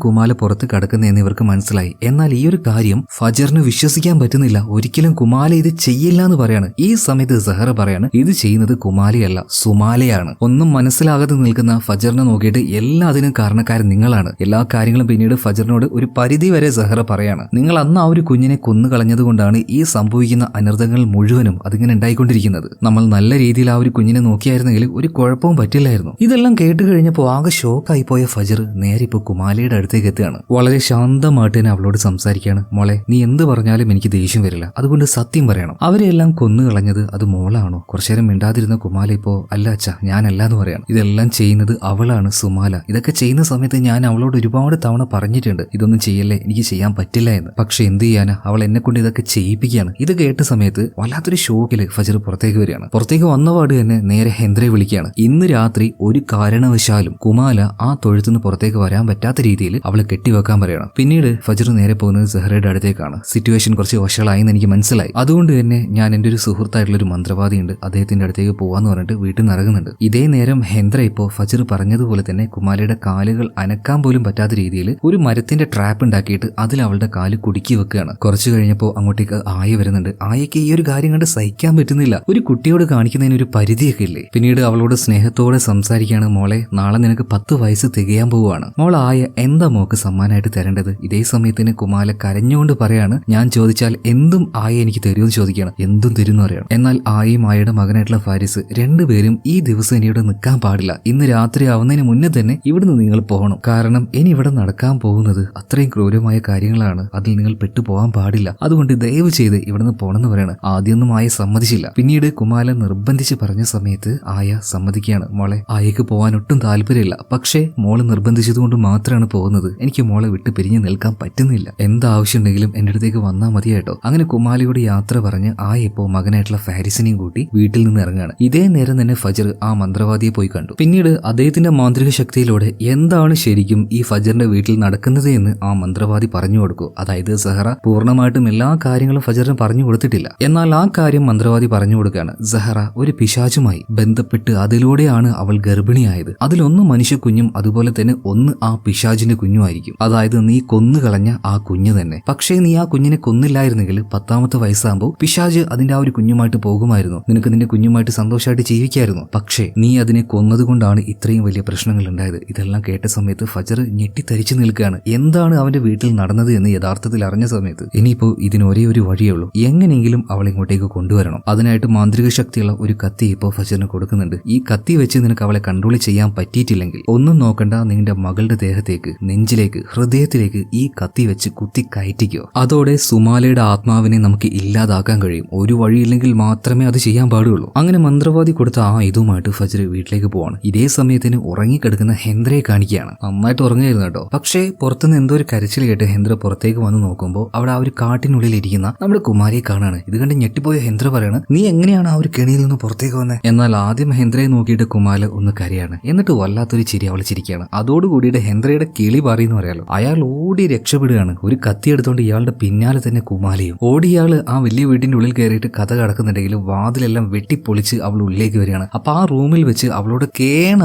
A: കുമാല പുറത്ത് കടക്കുന്നതെന്ന് ഇവർക്ക് മനസ്സിലായി. എന്നാൽ ഈ ഒരു കാര്യം ഫജറിന് വിശ്വസിക്കാൻ പറ്റുന്നില്ല. ഒരിക്കലും കുമാല ഇത് ചെയ്യില്ല എന്ന് പറയാണ്. ഈ സമയത്ത് സഹറ പറയാണ്, ഇത് ചെയ്യുന്നത് കുമാലയല്ല സുമാലയാണ്. ഒന്നും മനസ്സിലാകാതെ നിൽക്കുന്ന ഫജറിനെ നോക്കിയിട്ട് എല്ലാത്തിനും കാരണക്കാരൻ നിങ്ങളാണ്. എല്ലാ കാര്യങ്ങളും പിന്നീട് ഫജറിനോട് ഒരു പരിധി വരെ സഹറ പറയാണ്, നിങ്ങൾ അന്ന് ആ ഒരു കുഞ്ഞിനെ കൊന്നു കളഞ്ഞതുകൊണ്ടാണ് ഈ സംഭവിക്കുന്ന അനർത്ഥങ്ങൾ മുഴുവനും അതിങ്ങനെ ഉണ്ടായിക്കൊണ്ടിരിക്കുന്നത്. നമ്മൾ നല്ല രീതിയിൽ ആ ഒരു കുഞ്ഞിനെ നോക്കിയായിരുന്നെങ്കിൽ ഒരു കുഴപ്പവും പറ്റില്ലായിരുന്നു. ഇതെല്ലാം കേട്ട് കഴിഞ്ഞപ്പോൾ ആകെ ഷോക്കായി പോയ ഫജർ നേരെ ഇപ്പോൾ കുമാലയുടെ അടുത്തേക്ക് എത്തുകയാണ്. വളരെ ശാന്തമായിട്ട് തന്നെ അവളോട് സംസാരിക്കുകയാണ്. മോളെ, നീ എന്ത് പറഞ്ഞാലും എനിക്ക് ദേഷ്യം വരില്ല, അതുകൊണ്ട് സത്യം പറയണം. അവരെല്ലാം കൊന്നു കളഞ്ഞത് അത് മോളാണോ? കുറച്ചേരം മിണ്ടാതിരുന്ന കുമാല ഇപ്പോ അല്ല അച്ഛാ, ഞാനല്ല എന്ന് പറയണം. ഇതെല്ലാം ചെയ്യുന്നത് അവളാണ് സുമാല. ഇതൊക്കെ ചെയ്യുന്ന സമയത്ത് ഞാൻ അവളോട് ഒരുപാട് തവണ പറഞ്ഞിട്ടുണ്ട്, ഇതൊന്നും ചെയ്യല്ലേ, എനിക്ക് ചെയ്യാൻ പറ്റില്ല എന്ന്. പക്ഷെ എന്ത് ചെയ്യാനാ, അവൾ എന്നെ കൊണ്ട് ഇതൊക്കെ ചെയ്യിപ്പിക്കുകയാണ്. ഇത് കേട്ട സമയത്ത് വല്ലാത്തൊരു ഷോക്കില് ഫജർ പുറത്തേക്ക് വരികയാണ്. പുറത്തേക്ക് വന്നപാട് തന്നെ നേരെ ഹെന്ദ്രയെ വിളിക്കുകയാണ്. ഇന്ന് രാത്രി ഒരു കാരണം കാരണവശാലും കുമാല ആ തൊഴുത്തുനിന്ന് പുറത്തേക്ക് വരാൻ പറ്റാത്ത രീതിയിൽ അവളെ കെട്ടിവെക്കാൻ പറയണം. പിന്നീട് ഫജർ നേരെ പോകുന്നത് സെഹ്റയുടെ അടുത്തേക്കാണ്. സിറ്റുവേഷൻ കുറച്ച് വഷളായെന്ന് എനിക്ക് മനസ്സിലായി. അതുകൊണ്ട് തന്നെ ഞാൻ എൻ്റെ ഒരു സുഹൃത്തായിട്ടുള്ള ഒരു മന്ത്രവാദി ഉണ്ട്, അദ്ദേഹത്തിന്റെ അടുത്തേക്ക് പോവാന്ന് പറഞ്ഞിട്ട് വീട്ടിൽ നിന്ന് ഇറങ്ങുന്നുണ്ട്. ഇതേ നേരം ഹെന്ദ്ര ഇപ്പോൾ ഫജർ പറഞ്ഞതുപോലെ തന്നെ കുമാലയുടെ കാലുകൾ അനക്കാൻ പോലും പറ്റാത്ത രീതിയിൽ ഒരു മരത്തിന്റെ ട്രാപ്പ് ഉണ്ടാക്കിയിട്ട് അതിൽ അവളുടെ കാല് കുടുക്കി വെക്കുകയാണ്. കുറച്ചു കഴിഞ്ഞപ്പോൾ അങ്ങോട്ടേക്ക് ആയ വരുന്നുണ്ട്. ആയയ്ക്ക് ഈ ഒരു കാര്യം കണ്ട് സഹിക്കാൻ പറ്റുന്നില്ല. ഒരു കുട്ടിയോട് കാണിക്കുന്നതിന് ഒരു പരിധിയൊക്കെ ഇല്ലേ? പിന്നീട് അവളോട് സ്നേഹത്തോടെ സംസാരിക്കുകയാണ്. മോളെ, നാളെ നിനക്ക് 10 വയസ്സ് തികയാൻ പോവുകയാണ്. മോൾ ആയ എന്താ മോക്ക് സമ്മാനമായിട്ട് തരേണ്ടത്? ഇതേ സമയത്തിന് കുമാല കരഞ്ഞുകൊണ്ട് പറയാണ്, ഞാൻ ചോദിച്ചാൽ എന്തും ആയ എനിക്ക് തരുമെന്ന് ചോദിക്കുകയാണ്. എന്തും തരുമെന്ന് പറയണം. എന്നാൽ ആയയും ആയയുടെ മകനായിട്ടുള്ള ഫാരിസ് രണ്ടുപേരും ഈ ദിവസം ഇനി ഇവിടെ നിൽക്കാൻ പാടില്ല. ഇന്ന് രാത്രി ആവുന്നതിന് മുന്നേ തന്നെ ഇവിടുന്ന് നിങ്ങൾ പോകണം. കാരണം ഇനി ഇവിടെ നടക്കാൻ പോകുന്നത് അത്രയും ക്രൂരമായ കാര്യങ്ങളാണ്. അതിൽ നിങ്ങൾ പെട്ടുപോകാൻ പാടില്ല. അതുകൊണ്ട് ദയവ് ചെയ്ത് ഇവിടുന്ന് പോണെന്ന് പറയാണ്. ആദ്യമൊന്നും ആയ സമ്മതിച്ചില്ല. പിന്നീട് കുമാല നിർബന്ധിച്ച് പറഞ്ഞ സമയത്ത് ആയ സമ്മതിക്കുകയാണ്. മോളെ, ആയക്ക് പോകാൻ ഒട്ടും താല്പര്യമില്ല. പക്ഷേ മോള് നിർബന്ധിച്ചതുകൊണ്ട് മാത്രമാണ് പോകുന്നത്. എനിക്ക് മോളെ വിട്ട് പിരിഞ്ഞു നിൽക്കാൻ പറ്റുന്നില്ല. എന്താവശ്യമുണ്ടെങ്കിലും എന്റെ അടുത്തേക്ക് വന്നാൽ മതിയായിട്ടോ. അങ്ങനെ കുമാലയോട് യാത്ര പറഞ്ഞ് ആയ ഇപ്പോൾ മകനായിട്ടുള്ള ഫാരിസിനെയും കൂട്ടി വീട്ടിൽ നിന്ന് ഇറങ്ങുകയാണ്. ഇതേ നേരം തന്നെ ഫജർ ആ മന്ത്രവാദിയെ പോയി കണ്ടു. പിന്നീട് അദ്ദേഹത്തിന്റെ മാന്ത്രിക ശക്തിയിലൂടെ എന്താണ് ശരിക്കും ഈ ഫജറിന്റെ വീട്ടിൽ നടക്കുന്നത് എന്ന് ആ മന്ത്രവാദി പറഞ്ഞു കൊടുക്കൂ. അതായത് സഹറ പൂർണ്ണമായിട്ടും എല്ലാ കാര്യങ്ങളും ഫജറിന് പറഞ്ഞു കൊടുത്തിട്ടില്ല. എന്നാൽ ആ കാര്യം മന്ത്രവാദി പറഞ്ഞു കൊടുക്കുകയാണ്. സഹറ ഒരു പിശാചുമായി ബന്ധപ്പെട്ട് അതിലൂടെയാണ് അവൾ ഗർഭിണിയായത്. അതിലൊന്ന് മനുഷ്യ കുഞ്ഞും അതുപോലെ തന്നെ ഒന്ന് ആ പിശാചിന്റെ കുഞ്ഞുമായിരിക്കും. അതായത് നീ കൊന്നുകളഞ്ഞ ആ കുഞ്ഞ് തന്നെ. പക്ഷേ നീ ആ കുഞ്ഞിനെ കൊന്നില്ലായിരുന്നെങ്കിൽ 10ാമത്തെ വയസ്സാകുമ്പോൾ പിശാച് അതിന്റെ ആ ഒരു കുഞ്ഞുമായിട്ട് പോകുമായിരുന്നു. നിനക്ക് നിന്റെ കുഞ്ഞുമായിട്ട് സന്തോഷമായിട്ട് ജീവിക്കായിരുന്നു. പക്ഷേ നീ അതിനെ കൊന്നതുകൊണ്ടാണ് ഇത്രയും വലിയ പ്രശ്നങ്ങൾ ഉണ്ടായത്. ഇതെല്ലാം കേട്ട സമയത്ത് ഫജർ ഞെട്ടിത്തരിച്ചു നിൽക്കുകയാണ്. എന്താണ് അവന്റെ വീട്ടിൽ നടന്നത് എന്ന് യഥാർത്ഥത്തിൽ അറിഞ്ഞ സമയത്ത് ഇനിയിപ്പോ ഇതിന് ഒരേ ഒരു വഴിയേ ഉള്ളൂ. എങ്ങനെയെങ്കിലും അവളെ ഇങ്ങോട്ടേക്ക് കൊണ്ടുവരണം. അതിനായിട്ട് മാന്ത്രിക ശക്തിയുള്ള ഒരു കത്തി ഇപ്പോൾ ഫജറിന് കൊടുക്കുന്നുണ്ട്. ഈ കത്തി വെച്ച് നിനക്ക് അവളെ കൺട്രോൾ ചെയ്യാൻ പറ്റിയിട്ടില്ലെങ്കിൽ ഒന്നും നോക്കണ്ട, നിന്റെ മകളുടെ ദേഹത്തേക്ക്, നെഞ്ചിലേക്ക്, ഹൃദയത്തിലേക്ക് ഈ കത്തി വെച്ച് കുത്തി കയറ്റിക്കോ. അതോടെ സുമാലയുടെ ആത്മാവിനെ നമുക്ക് ഇല്ലാതാക്കാൻ കഴിയും. ഒരു വഴിയില്ലെങ്കിൽ മാത്രമേ അത് ചെയ്യാൻ പാടുള്ളൂ. അങ്ങനെ മന്ത്രവാദി കൊടുത്ത ആ ഇതുമായിട്ട് ഫജർ വീട്ടിലേക്ക് പോവാണ്. ഇതേ സമയത്തിന് ഉറങ്ങിക്കിടക്കുന്ന ഹെന്ദ്രയെ കാണിക്കുകയാണ്. നന്നായിട്ട് ഉറങ്ങായിരുന്നു കേട്ടോ. പക്ഷേ പുറത്തുനിന്ന് എന്തോ ഒരു കരച്ചിൽ കേട്ട് ഹെന്ദ്ര പുറത്തേക്ക് വന്ന് നോക്കുമ്പോൾ അവിടെ ആ ഒരു കാട്ടിനുള്ളിൽ ഇരിക്കുന്ന നമ്മുടെ കുമാരിയെ കാണാണ്. ഇത് കണ്ട് ഞെട്ടിപ്പോയ ഹെന്ദ്ര പറയാണ്, നീ എങ്ങനെയാണ് ആ ഒരു കെണിയിൽ നിന്ന് പുറത്തേക്ക് വന്നത്? എന്നാൽ ആദ്യം ഹെന്ദ്രയെ നോക്കിയിട്ട് കുമാല ഒന്ന് കരയാണ്. എന്നിട്ട് വല്ലാത്തൊരു ചിരി അവൾ ചിരിക്കുകയാണ്. അതോടുകൂടിയിട്ട് ഹെന്ദ്രയുടെ കിളി പറയുന്നു പറയാലോ. അയാൾ ഓടി രക്ഷപ്പെടുകയാണ്. ഒരു കത്തി എടുത്തുകൊണ്ട് ഇയാളുടെ പിന്നാലെ തന്നെ കുമാലയും ഓടി. ഇയാള് ആ വലിയ വീടിന്റെ ഉള്ളിൽ കയറിയിട്ട് കഥ കടക്കുന്നുണ്ടെങ്കിലും വാതിലെല്ലാം വെട്ടിപ്പൊളിച്ച് അവൾ ഉള്ളിലേക്ക് വരികയാണ്. അപ്പൊ ആ റൂമിൽ വെച്ച് അവളോട്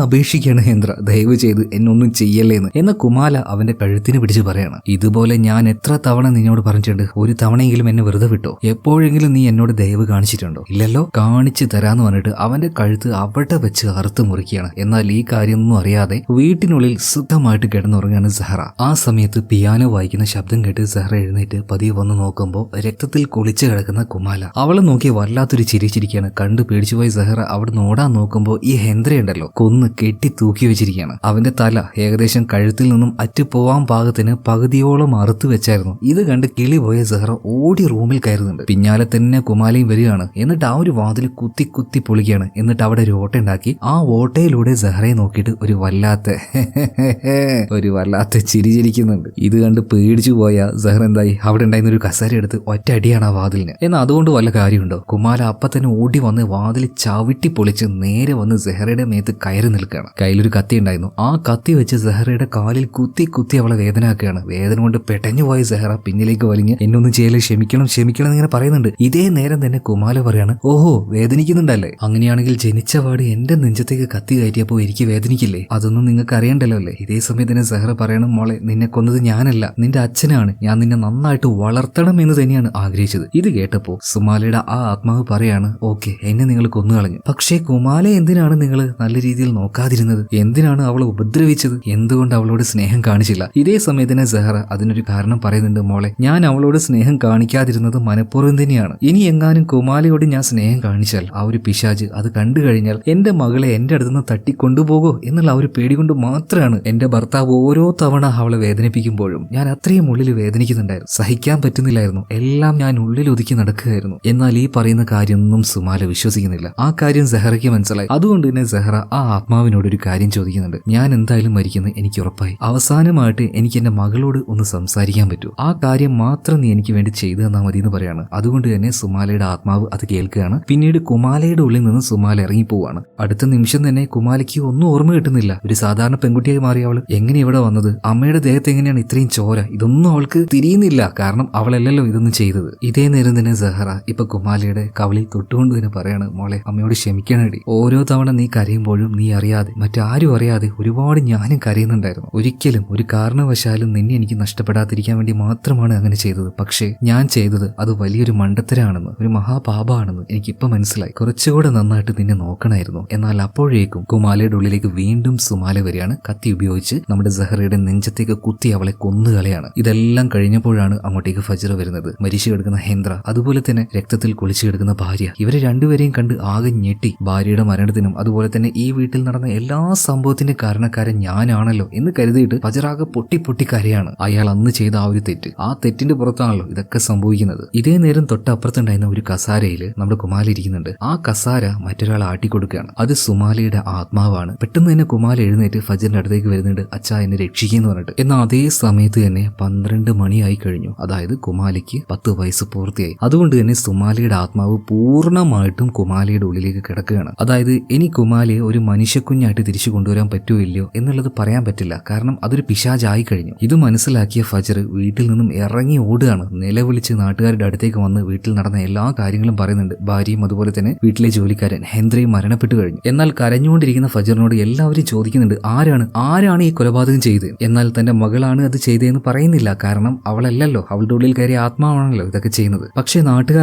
A: അപേക്ഷിക്കുകയാണ് ഹെന്ദ്ര, ദയവ് ചെയ്ത് എന്നൊന്നും ചെയ്യല്ലേ എന്ന് കുമാല അവന്റെ കഴുത്തിന് പിടിച്ച് പറയാണ്. ഇതുപോലെ ഞാൻ എത്ര തവണ നിന്നോട് പറഞ്ഞിട്ടുണ്ട്, ഒരു തവണയെങ്കിലും എന്നെ വെറുതെ വിട്ടോ? എപ്പോഴെങ്കിലും നീ എന്നോട് ദയവ് കാണിച്ചിട്ടുണ്ടോ? ഇല്ലല്ലോ. കാണിച്ചു തരാന്ന് പറഞ്ഞിട്ട് അവന്റെ കഴുത്ത് അവിടെ വെച്ച് അറുത്ത് മുറിക്കുകയാണ്. എന്നാൽ ഈ കാര്യമൊന്നും അറിയാതെ വീട്ടിനുള്ളിൽ സുഖമായിട്ട് കിടന്നുറങ്ങാണ് സഹറ. ആ സമയത്ത് പിയാനോ വായിക്കുന്ന ശബ്ദം കേട്ട് സഹറ എഴുന്നേറ്റ് പതിയെ വന്ന് നോക്കുമ്പോൾ രക്തത്തിൽ കുളിച്ച് കിടക്കുന്ന കുമാല അവളെ നോക്കി വല്ലാത്തൊരു ചിരിച്ചിരിക്കുകയാണ്. കണ്ടു പേടിച്ചുപോയി സഹറ അവിടെ നോടാൻ നോക്കുമ്പോൾ ഈ ഹെന്ദ്രയുണ്ടല്ലോ കൊന്ന് കെട്ടി തൂക്കി വെച്ചിരിക്കുകയാണ്. അവന്റെ തല ഏകദേശം കഴുത്തിൽ നിന്നും അറ്റുപോവാൻ പാകത്തിന് പകുതിയോളം അറുത്ത് വെച്ചായിരുന്നു. ഇത് കണ്ട് കിളി പോയ സഹറ ഓടി റൂമിൽ കയറുന്നുണ്ട്. പിന്നാലെ തന്നെ കുമാലയും വരികയാണ്. എന്നിട്ട് ആ ഒരു വാതിൽ കുത്തി കുത്തി പൊളിക്കുകയാണ്. എന്നിട്ട് അവിടെ ഒരു ഓട്ട ഉണ്ടാക്കി ആ ഓട്ടയിലൂടെ സഹറയെ നോക്കിയിട്ട് ഒരു വല്ലാത്ത ചിരി ചിരിക്കുന്നുണ്ട്. ഇത് കണ്ട് പേടിച്ചു പോയ സഹറ എന്തായി, അവിടെ ഉണ്ടായിരുന്ന ഒരു കസേര എടുത്ത് ഒറ്റ അടിയാണ് ആ വാതിലിന്. എന്നാൽ അതുകൊണ്ട് വല്ല കാര്യമുണ്ടോ? കുമാല അപ്പൊ തന്നെ ഓടി വന്ന് വാതിൽ ചവിട്ടി പൊളിച്ച് നേരെ വന്ന് സെഹറയുടെ മേത്ത് കയറി നിൽക്കുകയാണ്. കയ്യിലൊരു കത്തി ഉണ്ടായിരുന്നു. ആ കത്തി വെച്ച് സെഹറയുടെ കാലിൽ കുത്തി കുത്തി അവളെ വേദനയാക്കുകയാണ്. വേദന കൊണ്ട് പെട്ടഞ്ഞു പോയ സെഹറ പിന്നിലേക്ക് വലിഞ്ഞ് എന്നൊന്നും ചെയ്യല്, ക്ഷമിക്കണം എന്നിങ്ങനെ പറയുന്നുണ്ട്. ഇതേ നേരം തന്നെ കുമാല പറയാണ്, ഓഹോ വേദനിക്കുന്നുണ്ടല്ലേ? അങ്ങനെയാണെങ്കിൽ ജനിച്ച പാട് എന്റെ നെഞ്ചത്തേക്ക് കത്തി കയറ്റിയപ്പോ എനിക്ക് വേദനിക്കില്ലേ? അതൊന്നും നിങ്ങൾക്ക് അറിയണ്ടല്ലോ അല്ലേ? ഇതേ സമയത്ത് തന്നെ സെഹറ പറയണം, മോളെ നിന്നെ കൊന്നത് ഞാനല്ല, നിന്റെ അച്ഛനാണ്. ഞാൻ നിന്നെ നന്നായിട്ട് വളർത്തണം എന്ന് തന്നെയാണ് ആഗ്രഹിച്ചത്. ഇത് കേട്ടപ്പോ സുമാലയുടെ ആ ആത്മാവ് പറയാണ്, ഓക്കെ എന്നെ നിങ്ങൾ കൊന്നുകളഞ്ഞു. പക്ഷേ കുമാല എന്തിനാണ് നിങ്ങൾ നല്ല രീതിയിൽ നോക്കാതിരുന്നത്? എന്തിനാണ് അവളെ ഉപദ്രവിച്ചത്? എന്തുകൊണ്ട് അവളോട് സ്നേഹം കാണിച്ചില്ല? ഇതേ സമയത്തിന് സെഹറ അതിനൊരു കാരണം പറയുന്നുണ്ട്. മോളെ, ഞാൻ അവളോട് സ്നേഹം കാണിക്കാതിരുന്നത് മനഃപൂർവ്വം തന്നെയാണ്. ഇനി എങ്ങാനും കുമാലയോട് ഞാൻ സ്നേഹം കാണിച്ചാൽ ആ ഒരു പിശാച് അത് കണ്ടു കഴിഞ്ഞാൽ എന്റെ മകളെ എന്റെ അടുത്തുനിന്ന് തട്ടിക്കൊണ്ടുപോകോ എന്നുള്ള ആ ഒരു പേടി കൊണ്ട് മാത്രമാണ് എന്റെ ഭർത്താവ് ഓരോ തവണ അവളെ വേദനിപ്പിക്കുമ്പോഴും ഞാൻ അത്രയും ഉള്ളിൽ വേദനിക്കുന്നുണ്ടായിരുന്നു. സഹിക്കാൻ പറ്റുന്നില്ലായിരുന്നു. എല്ലാം ഞാൻ ഉള്ളിൽ ഒതുക്കി നടക്കുകയായിരുന്നു. എന്നാൽ ഈ പറയുന്ന കാര്യമൊന്നും സുമാല വിശ്വസിക്കുന്നില്ല. ആ കാര്യം സെഹറയ്ക്ക് മനസ്സിലായി. അതുകൊണ്ട് തന്നെ സെഹറ ആ ആത്മാവിനോട് ഒരു കാര്യം ചോദിക്കുന്നുണ്ട്. ഞാൻ എന്തായാലും മരിക്കുന്നത് എനിക്ക് ഉറപ്പായി. അവസാനമായിട്ട് എനിക്ക് എന്റെ മകളോട് ഒന്ന് സംസാരിക്കാൻ പറ്റൂ. ആ കാര്യം മാത്രം നീ എനിക്ക് വേണ്ടി ചെയ്തു തന്നാൽ മതി എന്ന് പറയാണ്. അതുകൊണ്ട് തന്നെ സുമാലയുടെ ആത്മാവ് അത് കേൾക്കുകയാണ്. പിന്നീട് കുമാലയുടെ ഉള്ളിൽ നിന്ന് സുമാല ഇറങ്ങിപ്പോവാണ്. അടുത്ത നിമിഷം തന്നെ കുമാലയ്ക്ക് എനിക്ക് ഒന്നും ഓർമ്മ കിട്ടുന്നില്ല. ഒരു സാധാരണ പെൺകുട്ടിയായി മാറി അവൾ എങ്ങനെ ഇവിടെ വന്നത്? അമ്മയുടെ ദേഹത്ത് എങ്ങനെയാണ് ഇത്രയും ചോര? ഇതൊന്നും അവൾക്ക് തിരിയുന്നില്ല. കാരണം അവളല്ലല്ലോ ഇതൊന്നും ചെയ്തത്. ഇതേ നേരം തന്നെ സഹറ ഇപ്പൊ കുമാലിയുടെ കവളി തൊട്ടുകൊണ്ട് തന്നെ പറയാണ്, മോളെ അമ്മയോട് ക്ഷമിക്കണേടി. ഓരോ തവണ നീ കരയുമ്പോഴും നീ അറിയാതെ മറ്റാരും അറിയാതെ ഒരുപാട് ഞാനും കരയുന്നുണ്ടായിരുന്നു. ഒരിക്കലും ഒരു കാരണവശാലും നിന്നെ എനിക്ക് നഷ്ടപ്പെടാതിരിക്കാൻ വേണ്ടി മാത്രമാണ് അങ്ങനെ ചെയ്തത്. പക്ഷേ ഞാൻ ചെയ്തത് അത് വലിയൊരു മണ്ടത്തരാണെന്ന്, ഒരു മഹാപാപമാണെന്ന് എനിക്കിപ്പോ മനസ്സിലായി. കുറച്ചുകൂടെ നന്നായിട്ട് നിന്നെ നോക്കണമായിരുന്നു. എന്നാൽ അപ്പോഴേക്കും കുമാലയുടെ ഉള്ളിലേക്ക് വീണ്ടും സുമാല വരികയാണ്. കത്തി ഉപയോഗിച്ച് നമ്മുടെ സഹറയുടെ നെഞ്ചത്തേക്ക് കുത്തി അവളെ കൊന്നുകളയാണ്. ഇതെല്ലാം കഴിഞ്ഞപ്പോഴാണ് അങ്ങോട്ടേക്ക് ഫജ്ർ വരുന്നത്. മരിച്ചു കിടക്കുന്ന ഹേന്ദ്ര, അതുപോലെ തന്നെ രക്തത്തിൽ കുളിച്ചു കിടക്കുന്ന ഭാര്യ, ഇവരെ രണ്ടുപേരെയും കണ്ട് ആകെ ഞെട്ടി. ഭാര്യയുടെ മരണത്തിനും അതുപോലെ തന്നെ ഈ വീട്ടിൽ നടന്ന എല്ലാ സംഭവത്തിന്റെ കാരണക്കാരൻ ഞാനാണല്ലോ എന്ന് കരുതിയിട്ട് ഫജ്ർ ആകെ പൊട്ടി കരയാണ്. അയാൾ അന്ന് ചെയ്ത ആ ഒരു തെറ്റ്, ആ തെറ്റിന്റെ പുറത്താണല്ലോ ഇതൊക്കെ സംഭവിക്കുന്നത്. ഇതേ നേരം തൊട്ടപ്പുറത്തുണ്ടായിരുന്ന ഒരു കസാരയിൽ നമ്മുടെ കുമാല ഇരിക്കുന്നുണ്ട്. ആ കസാര മറ്റൊരാൾ ആട്ടിക്കൊടുക്കുകയാണ്. അത് സുമാലയുടെ ആത്മാവാണ്. പെട്ടെന്ന് തന്നെ കുമാല എഴുന്നേറ്റ് ഫജ്റിന്റെ അടുത്തേക്ക് വരുന്നുണ്ട്. അച്ഛാ എന്നെ രക്ഷിക്കുന്നു പറഞ്ഞിട്ട്. എന്നാൽ അതേ സമയത്ത് തന്നെ 12 മണിയായി കഴിഞ്ഞു. അതായത് കുമാലിക്ക് 10 വയസ്സ് പൂർത്തിയായി. അതുകൊണ്ട് തന്നെ സുമാലയുടെ ആത്മാവ് പൂർണ്ണമായിട്ടും കുമാലയുടെ ഉള്ളിലേക്ക് കിടക്കുകയാണ്. അതായത് ഇനി കുമാലയെ ഒരു മനുഷ്യക്കുഞ്ഞായിട്ട് തിരിച്ചു കൊണ്ടുവരാൻ പറ്റുമോ ഇല്ലയോ എന്നുള്ളത് പറയാൻ പറ്റില്ല. കാരണം അതൊരു പിശാചായി കഴിഞ്ഞു. ഇത് മനസ്സിലാക്കിയ ഫജ്ർ വീട്ടിൽ നിന്നും ഇറങ്ങി ഓടുകയാണ്. നിലവിളിച്ച് നാട്ടുകാരുടെ അടുത്തേക്ക് വന്ന് വീട്ടിൽ നടന്ന എല്ലാ കാര്യങ്ങളും പറയുന്നുണ്ട്. ഭാര്യയും അതുപോലെ തന്നെ വീട്ടിലെ ജോലിക്കാരൻ ഹെന്ദ്രയും മരണപ്പെട്ടു കഴിഞ്ഞു. എന്നാൽ കരഞ്ഞുകൊണ്ടിരിക്കുന്ന ഫജ്റിനോട് എല്ലാവരും ചോദിക്കുന്നുണ്ട്, ആരാണ് ഈ കൊലപാതകം ചെയ്തത്? എന്നാൽ തന്റെ മകളാണ് അത് ചെയ്തതെന്ന് പറയുന്നില്ല. കാരണം അവളല്ലല്ലോ, അവളുടെ ഉള്ളിൽ കയറിയ ആത്മാവാണല്ലോ ഇതൊക്കെ ചെയ്യുന്നത്. പക്ഷേ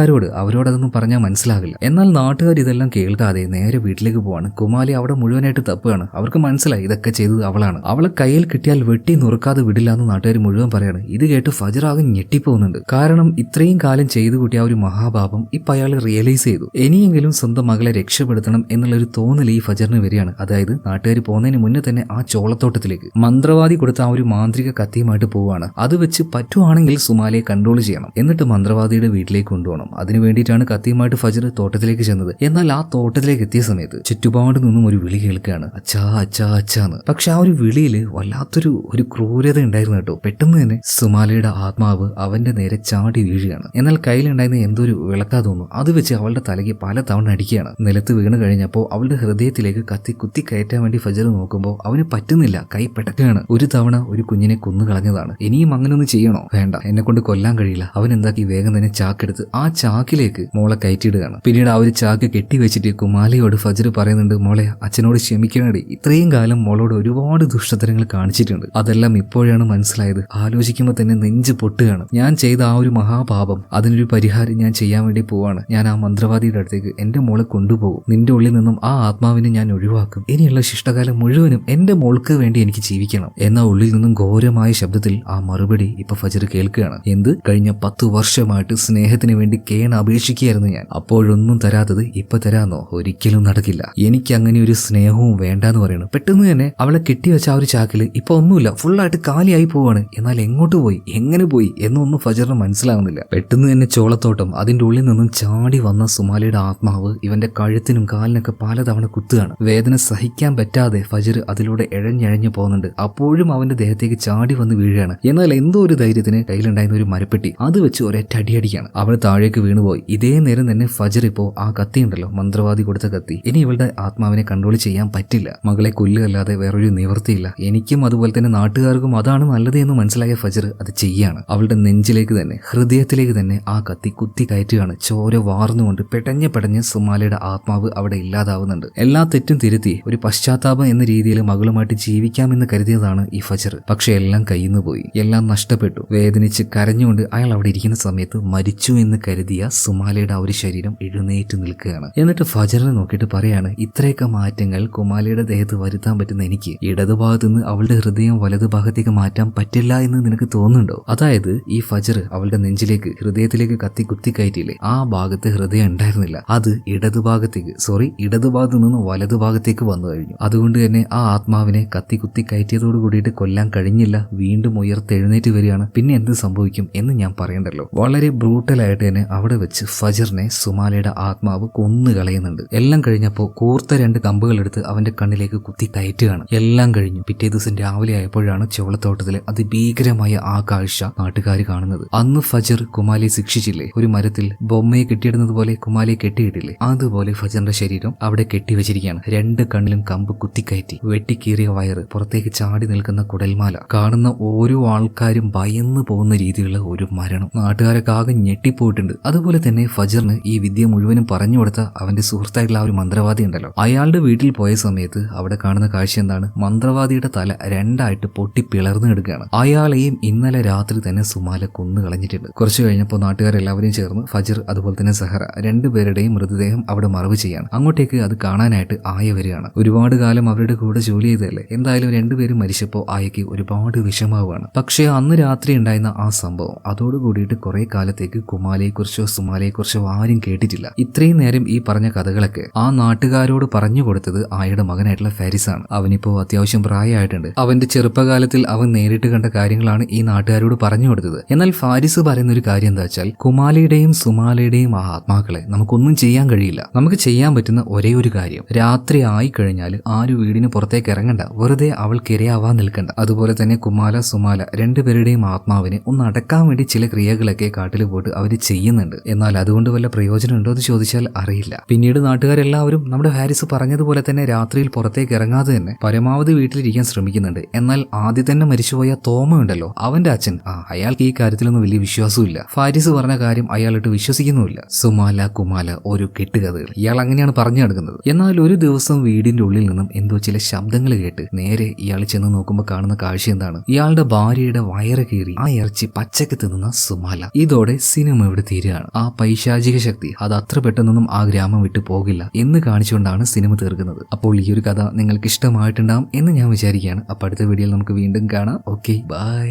A: അവരോടതൊന്നും പറഞ്ഞാൽ മനസ്സിലാകില്ല. എന്നാൽ നാട്ടുകാർ ഇതെല്ലാം കേൾക്കാതെ നേരെ വീട്ടിലേക്ക് പോവാണ്. കുമാലി അവിടെ മുഴുവനായിട്ട് തപ്പുകയാണ്. അവർക്ക് മനസ്സിലായി ഇതൊക്കെ ചെയ്തത് അവളാണ്. അവളെ കയ്യിൽ കിട്ടിയാൽ വെട്ടി നുറുക്കാതെ വിടില്ല എന്ന് നാട്ടുകാർ മുഴുവൻ പറയാണ്. ഇത് കേട്ട് ഫജ്ർ ആകെ ഞെട്ടിപ്പോകുന്നുണ്ട്. കാരണം ഇത്രയും കാലം ചെയ്തു കൂട്ടിയ ഒരു മഹാപാപം ഇപ്പൊ അയാൾ റിയലൈസ് ചെയ്തു. ഇനിയെങ്കിലും സ്വന്തം മകളെ രക്ഷപ്പെടുത്തണം എന്നുള്ളൊരു തോന്നൽ ഈ ഫജ്റിന് വരികയാണ്. അതായത് നാട്ടുകാർ പോകുന്നതിന് മുന്നേ തന്നെ ആ ചോളത്തോട്ടത്തിലേക്ക് മന്ത്രവാദി കൊടുത്ത ആ ഒരു മാന്ത്രിക കത്തിയുമായിട്ട് പോവുകയാണ്. അത് വെച്ച് പറ്റുവാണെങ്കിൽ സുമാലയെ കൺട്രോൾ ചെയ്യണം, എന്നിട്ട് മന്ത്രവാദിയുടെ വീട്ടിലേക്ക് കൊണ്ടുപോകണം. അതിനു വേണ്ടിയിട്ടാണ് കത്തിയുമായിട്ട് ഫജ്ർ തോട്ടത്തിലേക്ക് ചെന്നത്. എന്നാൽ ആ തോട്ടത്തിലേക്ക് എത്തിയ സമയത്ത് ചുറ്റുപാട് നിന്നും ഒരു വിളി കേൾക്കുകയാണ്, അച്ഛാ അച്ഛാ അച്ഛാന്ന്. പക്ഷെ ആ ഒരു വിളിയിൽ വല്ലാത്തൊരു ക്രൂരത ഉണ്ടായിരുന്നു കേട്ടോ. പെട്ടെന്ന് തന്നെ സുമാലയുടെ ആത്മാവ് അവന്റെ നേരെ ചാടി വീഴുകയാണ്. എന്നാൽ കയ്യിലുണ്ടായിരുന്ന എന്തോ ഒരു വിളക്കാ തോന്നുന്നു, അത് വെച്ച് അവളുടെ തലയ്ക്ക് പല തവണ അടിക്കുകയാണ്. നിലത്ത് വീണ് കഴിഞ്ഞപ്പോൾ അവളുടെ ഹൃദയത്തിലേക്ക് കത്തി കുത്തി കയറ്റാൻ വേണ്ടി ഫജ്ർ നോക്കുമ്പോൾ അവന് പറ്റുന്നില്ല, കൈ പെടക്കുകയാണ്. ഒരു തവണ ഒരു കുഞ്ഞിനെ കൊന്നു കളഞ്ഞതാണ്. ഇനിയും അങ്ങനൊന്നും ചെയ്യണോ? വേണ്ട, എന്നെ കൊണ്ട് കൊല്ലാൻ കഴിയില്ല. അവൻ എന്താക്കി വേഗം തന്നെ ചാക്കെടുത്ത് ആ ചാക്കിലേക്ക് മോളെ കയറ്റിയിടുകയാണ്. പിന്നീട് ആ ഒരു ചാക്ക് കെട്ടിവെച്ചിട്ട് കുമാലയോട് ഫജ്ർ പറയുന്നുണ്ട്, മോളെ അച്ഛനോട് ക്ഷമിക്കണടി. ഇത്രയും കാലം മോളോട് ഒരുപാട് ദുഷ്ടതരങ്ങൾ കാണിച്ചിട്ടുണ്ട്. അതെല്ലാം ഇപ്പോഴാണ് മനസ്സിലായത്. ആലോചിക്കുമ്പോൾ തന്നെ നെഞ്ച് പൊട്ടുകയാണ്. ഞാൻ ചെയ്ത ആ ഒരു മഹാപാപം, അതിനൊരു പരിഹാരം ഞാൻ ചെയ്യാൻ വേണ്ടി പോവാണ്. ഞാൻ ആ മന്ത്രവാദിയുടെ അടുത്തേക്ക് എന്റെ മോളെ കൊണ്ടുപോകും. നിന്റെ ഉള്ളിൽ നിന്നും ആ ആത്മാവിനെ ഞാൻ ഒഴിവാക്കും. ഇനിയുള്ള ശിഷ്ടകാലം മുഴുവനും എന്റെ മോൾക്ക് വേണ്ടി എനിക്ക് ജീവിക്കണം എന്ന ഉള്ളിൽ നിന്നും ഘോരമായ ശബ്ദത്തിൽ ആ മറുപടി ഇപ്പൊ ഫജ്ർ കേൾക്കുകയാണ്. എന്ത്? കഴിഞ്ഞ 10 വർഷമായിട്ട് സ്നേഹത്തിന് വേണ്ടി കേൺ അപേക്ഷിക്കുകയായിരുന്നു ഞാൻ. അപ്പോഴൊന്നും തരാത്തത് ഇപ്പൊ തരാന്നോ? ഒരിക്കലും നടക്കില്ല. എനിക്ക് അങ്ങനെ ഒരു സ്നേഹവും വേണ്ടാന്ന് പറയണം. പെട്ടെന്ന് തന്നെ അവളെ കെട്ടിവെച്ച ആ ഒരു ചാക്കില് ഇപ്പൊ ഒന്നുമില്ല, ഫുള്ളായിട്ട് കാലിയായി പോവാണ്. എന്നാൽ എങ്ങോട്ട് പോയി, എങ്ങനെ പോയി എന്നൊന്നും ഫജ്റിന് മനസ്സിലാവുന്നില്ല. പെട്ടെന്ന് തന്നെ ചോളത്തോട്ടം അതിന്റെ ഉള്ളിൽ നിന്നും ചാടി വന്ന സുമാലയുടെ ആത്മാവ് ഇവന്റെ കഴുത്തിനും കാലിനൊക്കെ പലതവണ കുത്തുകയാണ്. വേദന സഹിക്കാൻ പറ്റാതെ ഫജ്ർ അതിലൂടെ എഴഞ്ഞഴഞ്ഞു പോകുന്നുണ്ട്. അപ്പോഴും അവന്റെ ദേഹത്തേക്ക് ചാടി വന്ന് വീഴുകയാണ്. എന്നാൽ എന്തോ ഒരു ധൈര്യത്തിന് കയ്യിലുണ്ടായിരുന്ന ഒരു മരപ്പെട്ടി അത് വെച്ച് ഒരൊറ്റ അടിയടിക്കാണ്. അവൾ താഴേക്ക് വീണുപോയി. ഇതേ നേരം തന്നെ ഫജ്ർ ഇപ്പോ ആ കത്തി ഉണ്ടല്ലോ, മന്ത്രവാദി കൊടുത്ത കത്തി, ഇനി ഇവളുടെ ആത്മാവിനെ കൺട്രോൾ ചെയ്യാൻ പറ്റില്ല. മകളെ കൊല്ലുകയല്ലാതെ വേറൊരു നിവൃത്തിയില്ല. എനിക്കും അതുപോലെ തന്നെ നാട്ടുകാർക്കും അതാണ് നല്ലത് എന്ന് മനസ്സിലായ ഫജ്ർ അത് ചെയ്യാണ്. അവളുടെ നെഞ്ചിലേക്ക് തന്നെ, ഹൃദയത്തിലേക്ക് തന്നെ ആ കത്തി കുത്തി കയറ്റുകയാണ്. ചോര വാർന്നുകൊണ്ട് പെടഞ്ഞ് സുമാലയുടെ ആത്മാവ് അവിടെ ഇല്ലാതാവുന്നുണ്ട്. എല്ലാ തെറ്റും തിരുത്തി ഒരു പശ്ചാത്താപം എന്ന രീതിയിൽ മകളുമായിട്ട് ജീവിക്കാമെന്ന് കരുതിയതാണ് ഈ ഫജ്ർ. പക്ഷെ എല്ലാം കയ്യിന്ന് പോയി, എല്ലാം നഷ്ടപ്പെട്ടു. വേദനിച്ച് കരഞ്ഞുകൊണ്ട് അയാൾ അവിടെ ഇരിക്കുന്ന സമയത്ത് മരിച്ചു എന്ന് കരുതിയ സുമാലയുടെ ആ ഒരു ശരീരം എഴുന്നേറ്റ് നിൽക്കുകയാണ്. എന്നിട്ട് ഫജ്റിനെ നോക്കിയിട്ട് പറയാണ്, ഇത്രയൊക്കെ മാറ്റങ്ങൾ കുമാലയുടെ ദേഹത്ത് വരുത്താൻ പറ്റുന്ന എനിക്ക് ഇടതുഭാഗത്ത് നിന്ന് അവളുടെ ഹൃദയം വലതുഭാഗത്തേക്ക് മാറ്റാൻ പറ്റില്ല എന്ന് നിനക്ക് തോന്നുന്നുണ്ടോ? അതായത് ഈ ഫജ്ർ അവളുടെ നെഞ്ചിലേക്ക്, ഹൃദയത്തിലേക്ക് കത്തി കുത്തി കയറ്റിയില്ലേ, ആ ഭാഗത്ത് ഹൃദയം ഉണ്ടായിരുന്നില്ല. അത് ഇടതുഭാഗത്ത് നിന്ന് വലതുഭാഗത്തേക്ക് വന്നു കഴിഞ്ഞു. അതുകൊണ്ട് തന്നെ ആ ആത്മാവിനെ കത്തി കുത്തി കയറ്റിയതോട് കൂടിയിട്ട് കൊല്ലാൻ കഴിഞ്ഞില്ല. വീണ്ടും ഉയർത്തെഴുന്നേറ്റ് വരികയാണ്. പിന്നെ എന്ത് സംഭവിക്കും എന്ന് ഞാൻ പറയണ്ടല്ലോ. വളരെ ബ്രൂട്ടലായിട്ട് തന്നെ അവിടെ വെച്ച് ഫജ്റിനെ സുമാലയുടെ ആത്മാവ് കൊന്നു കളയുന്നുണ്ട്. എല്ലാം കഴിഞ്ഞപ്പോൾ കൂർത്ത 2 കമ്പുകൾ എടുത്ത് അവന്റെ കണ്ണിലേക്ക് കുത്തി കയറ്റുകയാണ്. എല്ലാം കഴിഞ്ഞു. പിറ്റേ ദിവസം രാവിലെ ആയപ്പോഴാണ് ചോളത്തോട്ടത്തിലെ അതിഭീകരമായ ആ കാഴ്ച നാട്ടുകാർ കാണുന്നത്. അന്ന് ഫജ്ർ കുമാലിയെ ശിക്ഷിച്ചില്ലേ, ഒരു മരത്തിൽ ബൊമ്മയെ കെട്ടിയിടുന്നത് പോലെ കുമാലിയെ കെട്ടിയിട്ടില്ലേ, അതുപോലെ ഫജ്റിന്റെ ശരീരം അവിടെ കെട്ടിവെച്ചിരിക്കുകയാണ്. 2 കണ്ണിൽ കഴുത്തിലെങ്കിലും കമ്പ് കുത്തിക്കയറ്റി, വെട്ടിക്കീറിയ വയറ്, പുറത്തേക്ക് ചാടി നിൽക്കുന്ന കുടൽമാല, കാണുന്ന ഓരോ ആൾക്കാരും ഭയന്നു പോകുന്ന രീതിയിലുള്ള ഒരു മരണം. നാട്ടുകാരൊക്കെ ആകെ ഞെട്ടിപ്പോയിട്ടുണ്ട്. അതുപോലെ തന്നെ ഫജറിന് ഈ വിദ്യ മുഴുവനും പറഞ്ഞു കൊടുത്ത അവന്റെ സുഹൃത്തായിട്ടുള്ള ആ ഒരു മന്ത്രവാദി ഉണ്ടല്ലോ, അയാളുടെ വീട്ടിൽ പോയ സമയത്ത് അവിടെ കാണുന്ന കാഴ്ച എന്താണ്? മന്ത്രവാദിയുടെ തല രണ്ടായിട്ട് പൊട്ടി പിളർന്നു കിടക്കുകയാണ്. അയാളെയും ഇന്നലെ രാത്രി തന്നെ സുമാല കൊന്നു കളഞ്ഞിട്ടുണ്ട്. കുറച്ചു കഴിഞ്ഞപ്പോൾ നാട്ടുകാരെല്ലാവരും ചേർന്ന് ഫജർ അതുപോലെ തന്നെ സഹറ രണ്ടുപേരുടെയും മൃതദേഹം അവിടെ മറവ് ചെയ്യാണ്. അങ്ങോട്ടേക്ക് അത് കാണാനായിട്ട് ആയ വരികയാണ്. ഒരുപാട് കാലം അവരുടെ കൂടെ ജോലി ചെയ്തതല്ലേ, എന്തായാലും രണ്ടുപേരും മരിച്ചപ്പോൾ ആയക്ക് ഒരുപാട് വിഷമാവുകയാണ്. പക്ഷേ അന്ന് രാത്രി ഉണ്ടായിരുന്ന ആ സംഭവം അതോടുകൂടിയിട്ട് കുറെ കാലത്തേക്ക് കുമാലയെക്കുറിച്ചോ സുമാലയെക്കുറിച്ചോ ആരും കേട്ടിട്ടില്ല. ഇത്രയും നേരം ഈ പറഞ്ഞ കഥകളൊക്കെ ആ നാട്ടുകാരോട് പറഞ്ഞു കൊടുത്തത് ആയയുടെ മകനായിട്ടുള്ള ഫാരിസാണ്. അവനിപ്പോ അത്യാവശ്യം പ്രായമായിട്ടുണ്ട്. അവന്റെ ചെറുപ്പകാലത്തിൽ അവൻ നേരിട്ട് കണ്ട കാര്യങ്ങളാണ് ഈ നാട്ടുകാരോട് പറഞ്ഞു കൊടുത്തത്. എന്നാൽ ഫാരിസ് പറയുന്ന ഒരു കാര്യം എന്താ വെച്ചാൽ, കുമാലയുടെയും സുമാലയുടെയും ആ ആത്മാക്കളെ നമുക്കൊന്നും ചെയ്യാൻ കഴിയില്ല. നമുക്ക് ചെയ്യാൻ പറ്റുന്ന ഒരേ ഒരു കാര്യം, രാത്രി ആയി കഴിഞ്ഞാൽ ആരും വീടിന് പുറത്തേക്ക് ഇറങ്ങണ്ട, വെറുതെ അവൾക്ക് ഇരയാവാൻ നിൽക്കണ്ട. അതുപോലെ തന്നെ കുമാല സുമാല രണ്ടുപേരുടെയും ആത്മാവിനെ ഒന്ന് അടക്കാൻ വേണ്ടി ചില ക്രിയകളൊക്കെ കാട്ടിൽ പോയിട്ട് അവർ ചെയ്യുന്നുണ്ട്. എന്നാൽ അതുകൊണ്ട് വല്ല പ്രയോജനം ഉണ്ടോ എന്ന് ചോദിച്ചാൽ അറിയില്ല. പിന്നീട് നാട്ടുകാരെല്ലാവരും നമ്മുടെ ഹാരിസ് പറഞ്ഞതുപോലെ തന്നെ രാത്രിയിൽ പുറത്തേക്ക് ഇറങ്ങാതെ തന്നെ പരമാവധി വീട്ടിലിരിക്കാൻ ശ്രമിക്കുന്നുണ്ട്. എന്നാൽ ആദ്യം തന്നെ മരിച്ചുപോയ തോമ ഉണ്ടല്ലോ, അവന്റെ അച്ഛൻ, അയാൾക്ക് ഈ കാര്യത്തിലൊന്നും വലിയ വിശ്വാസമില്ല. ഫാരിസ് പറഞ്ഞ കാര്യം അയാളിട്ട് വിശ്വസിക്കുന്നുമില്ല. സുമാല കുമാല ഓരോ കെട്ടുകഥകൾ ഇയാൾ അങ്ങനെയാണ് പറഞ്ഞു നടക്കുന്നത്. എന്നാൽ ഒരു ദിവസം വീടിന്റെ ഉള്ളിൽ നിന്നും എന്തോ ചില ശബ്ദങ്ങൾ കേട്ട് നേരെ ഇയാൾ ചെന്ന് നോക്കുമ്പോൾ കാണുന്ന കാഴ്ച എന്താണ്? ഇയാളുടെ ഭാര്യയുടെ വയറ് കീറി ആ ഇറച്ചി പച്ചക്ക് തിന്നുന്ന സുമാല. ഇതോടെ സിനിമ ഇവിടെ തീരുകയാണ്. ആ പൈശാചിക ശക്തി അത് അത്ര പെട്ടെന്നൊന്നും ആ ഗ്രാമം വിട്ടു പോകില്ല എന്ന് കാണിച്ചുകൊണ്ടാണ് സിനിമ തീർക്കുന്നത്. അപ്പോൾ ഈ ഒരു കഥ നിങ്ങൾക്ക് ഇഷ്ടമായിട്ടുണ്ടാകും എന്ന് ഞാൻ വിചാരിക്കുകയാണ്. അപ്പോൾ അടുത്ത വീഡിയോയിൽ നമുക്ക് വീണ്ടും കാണാം. Okay, by.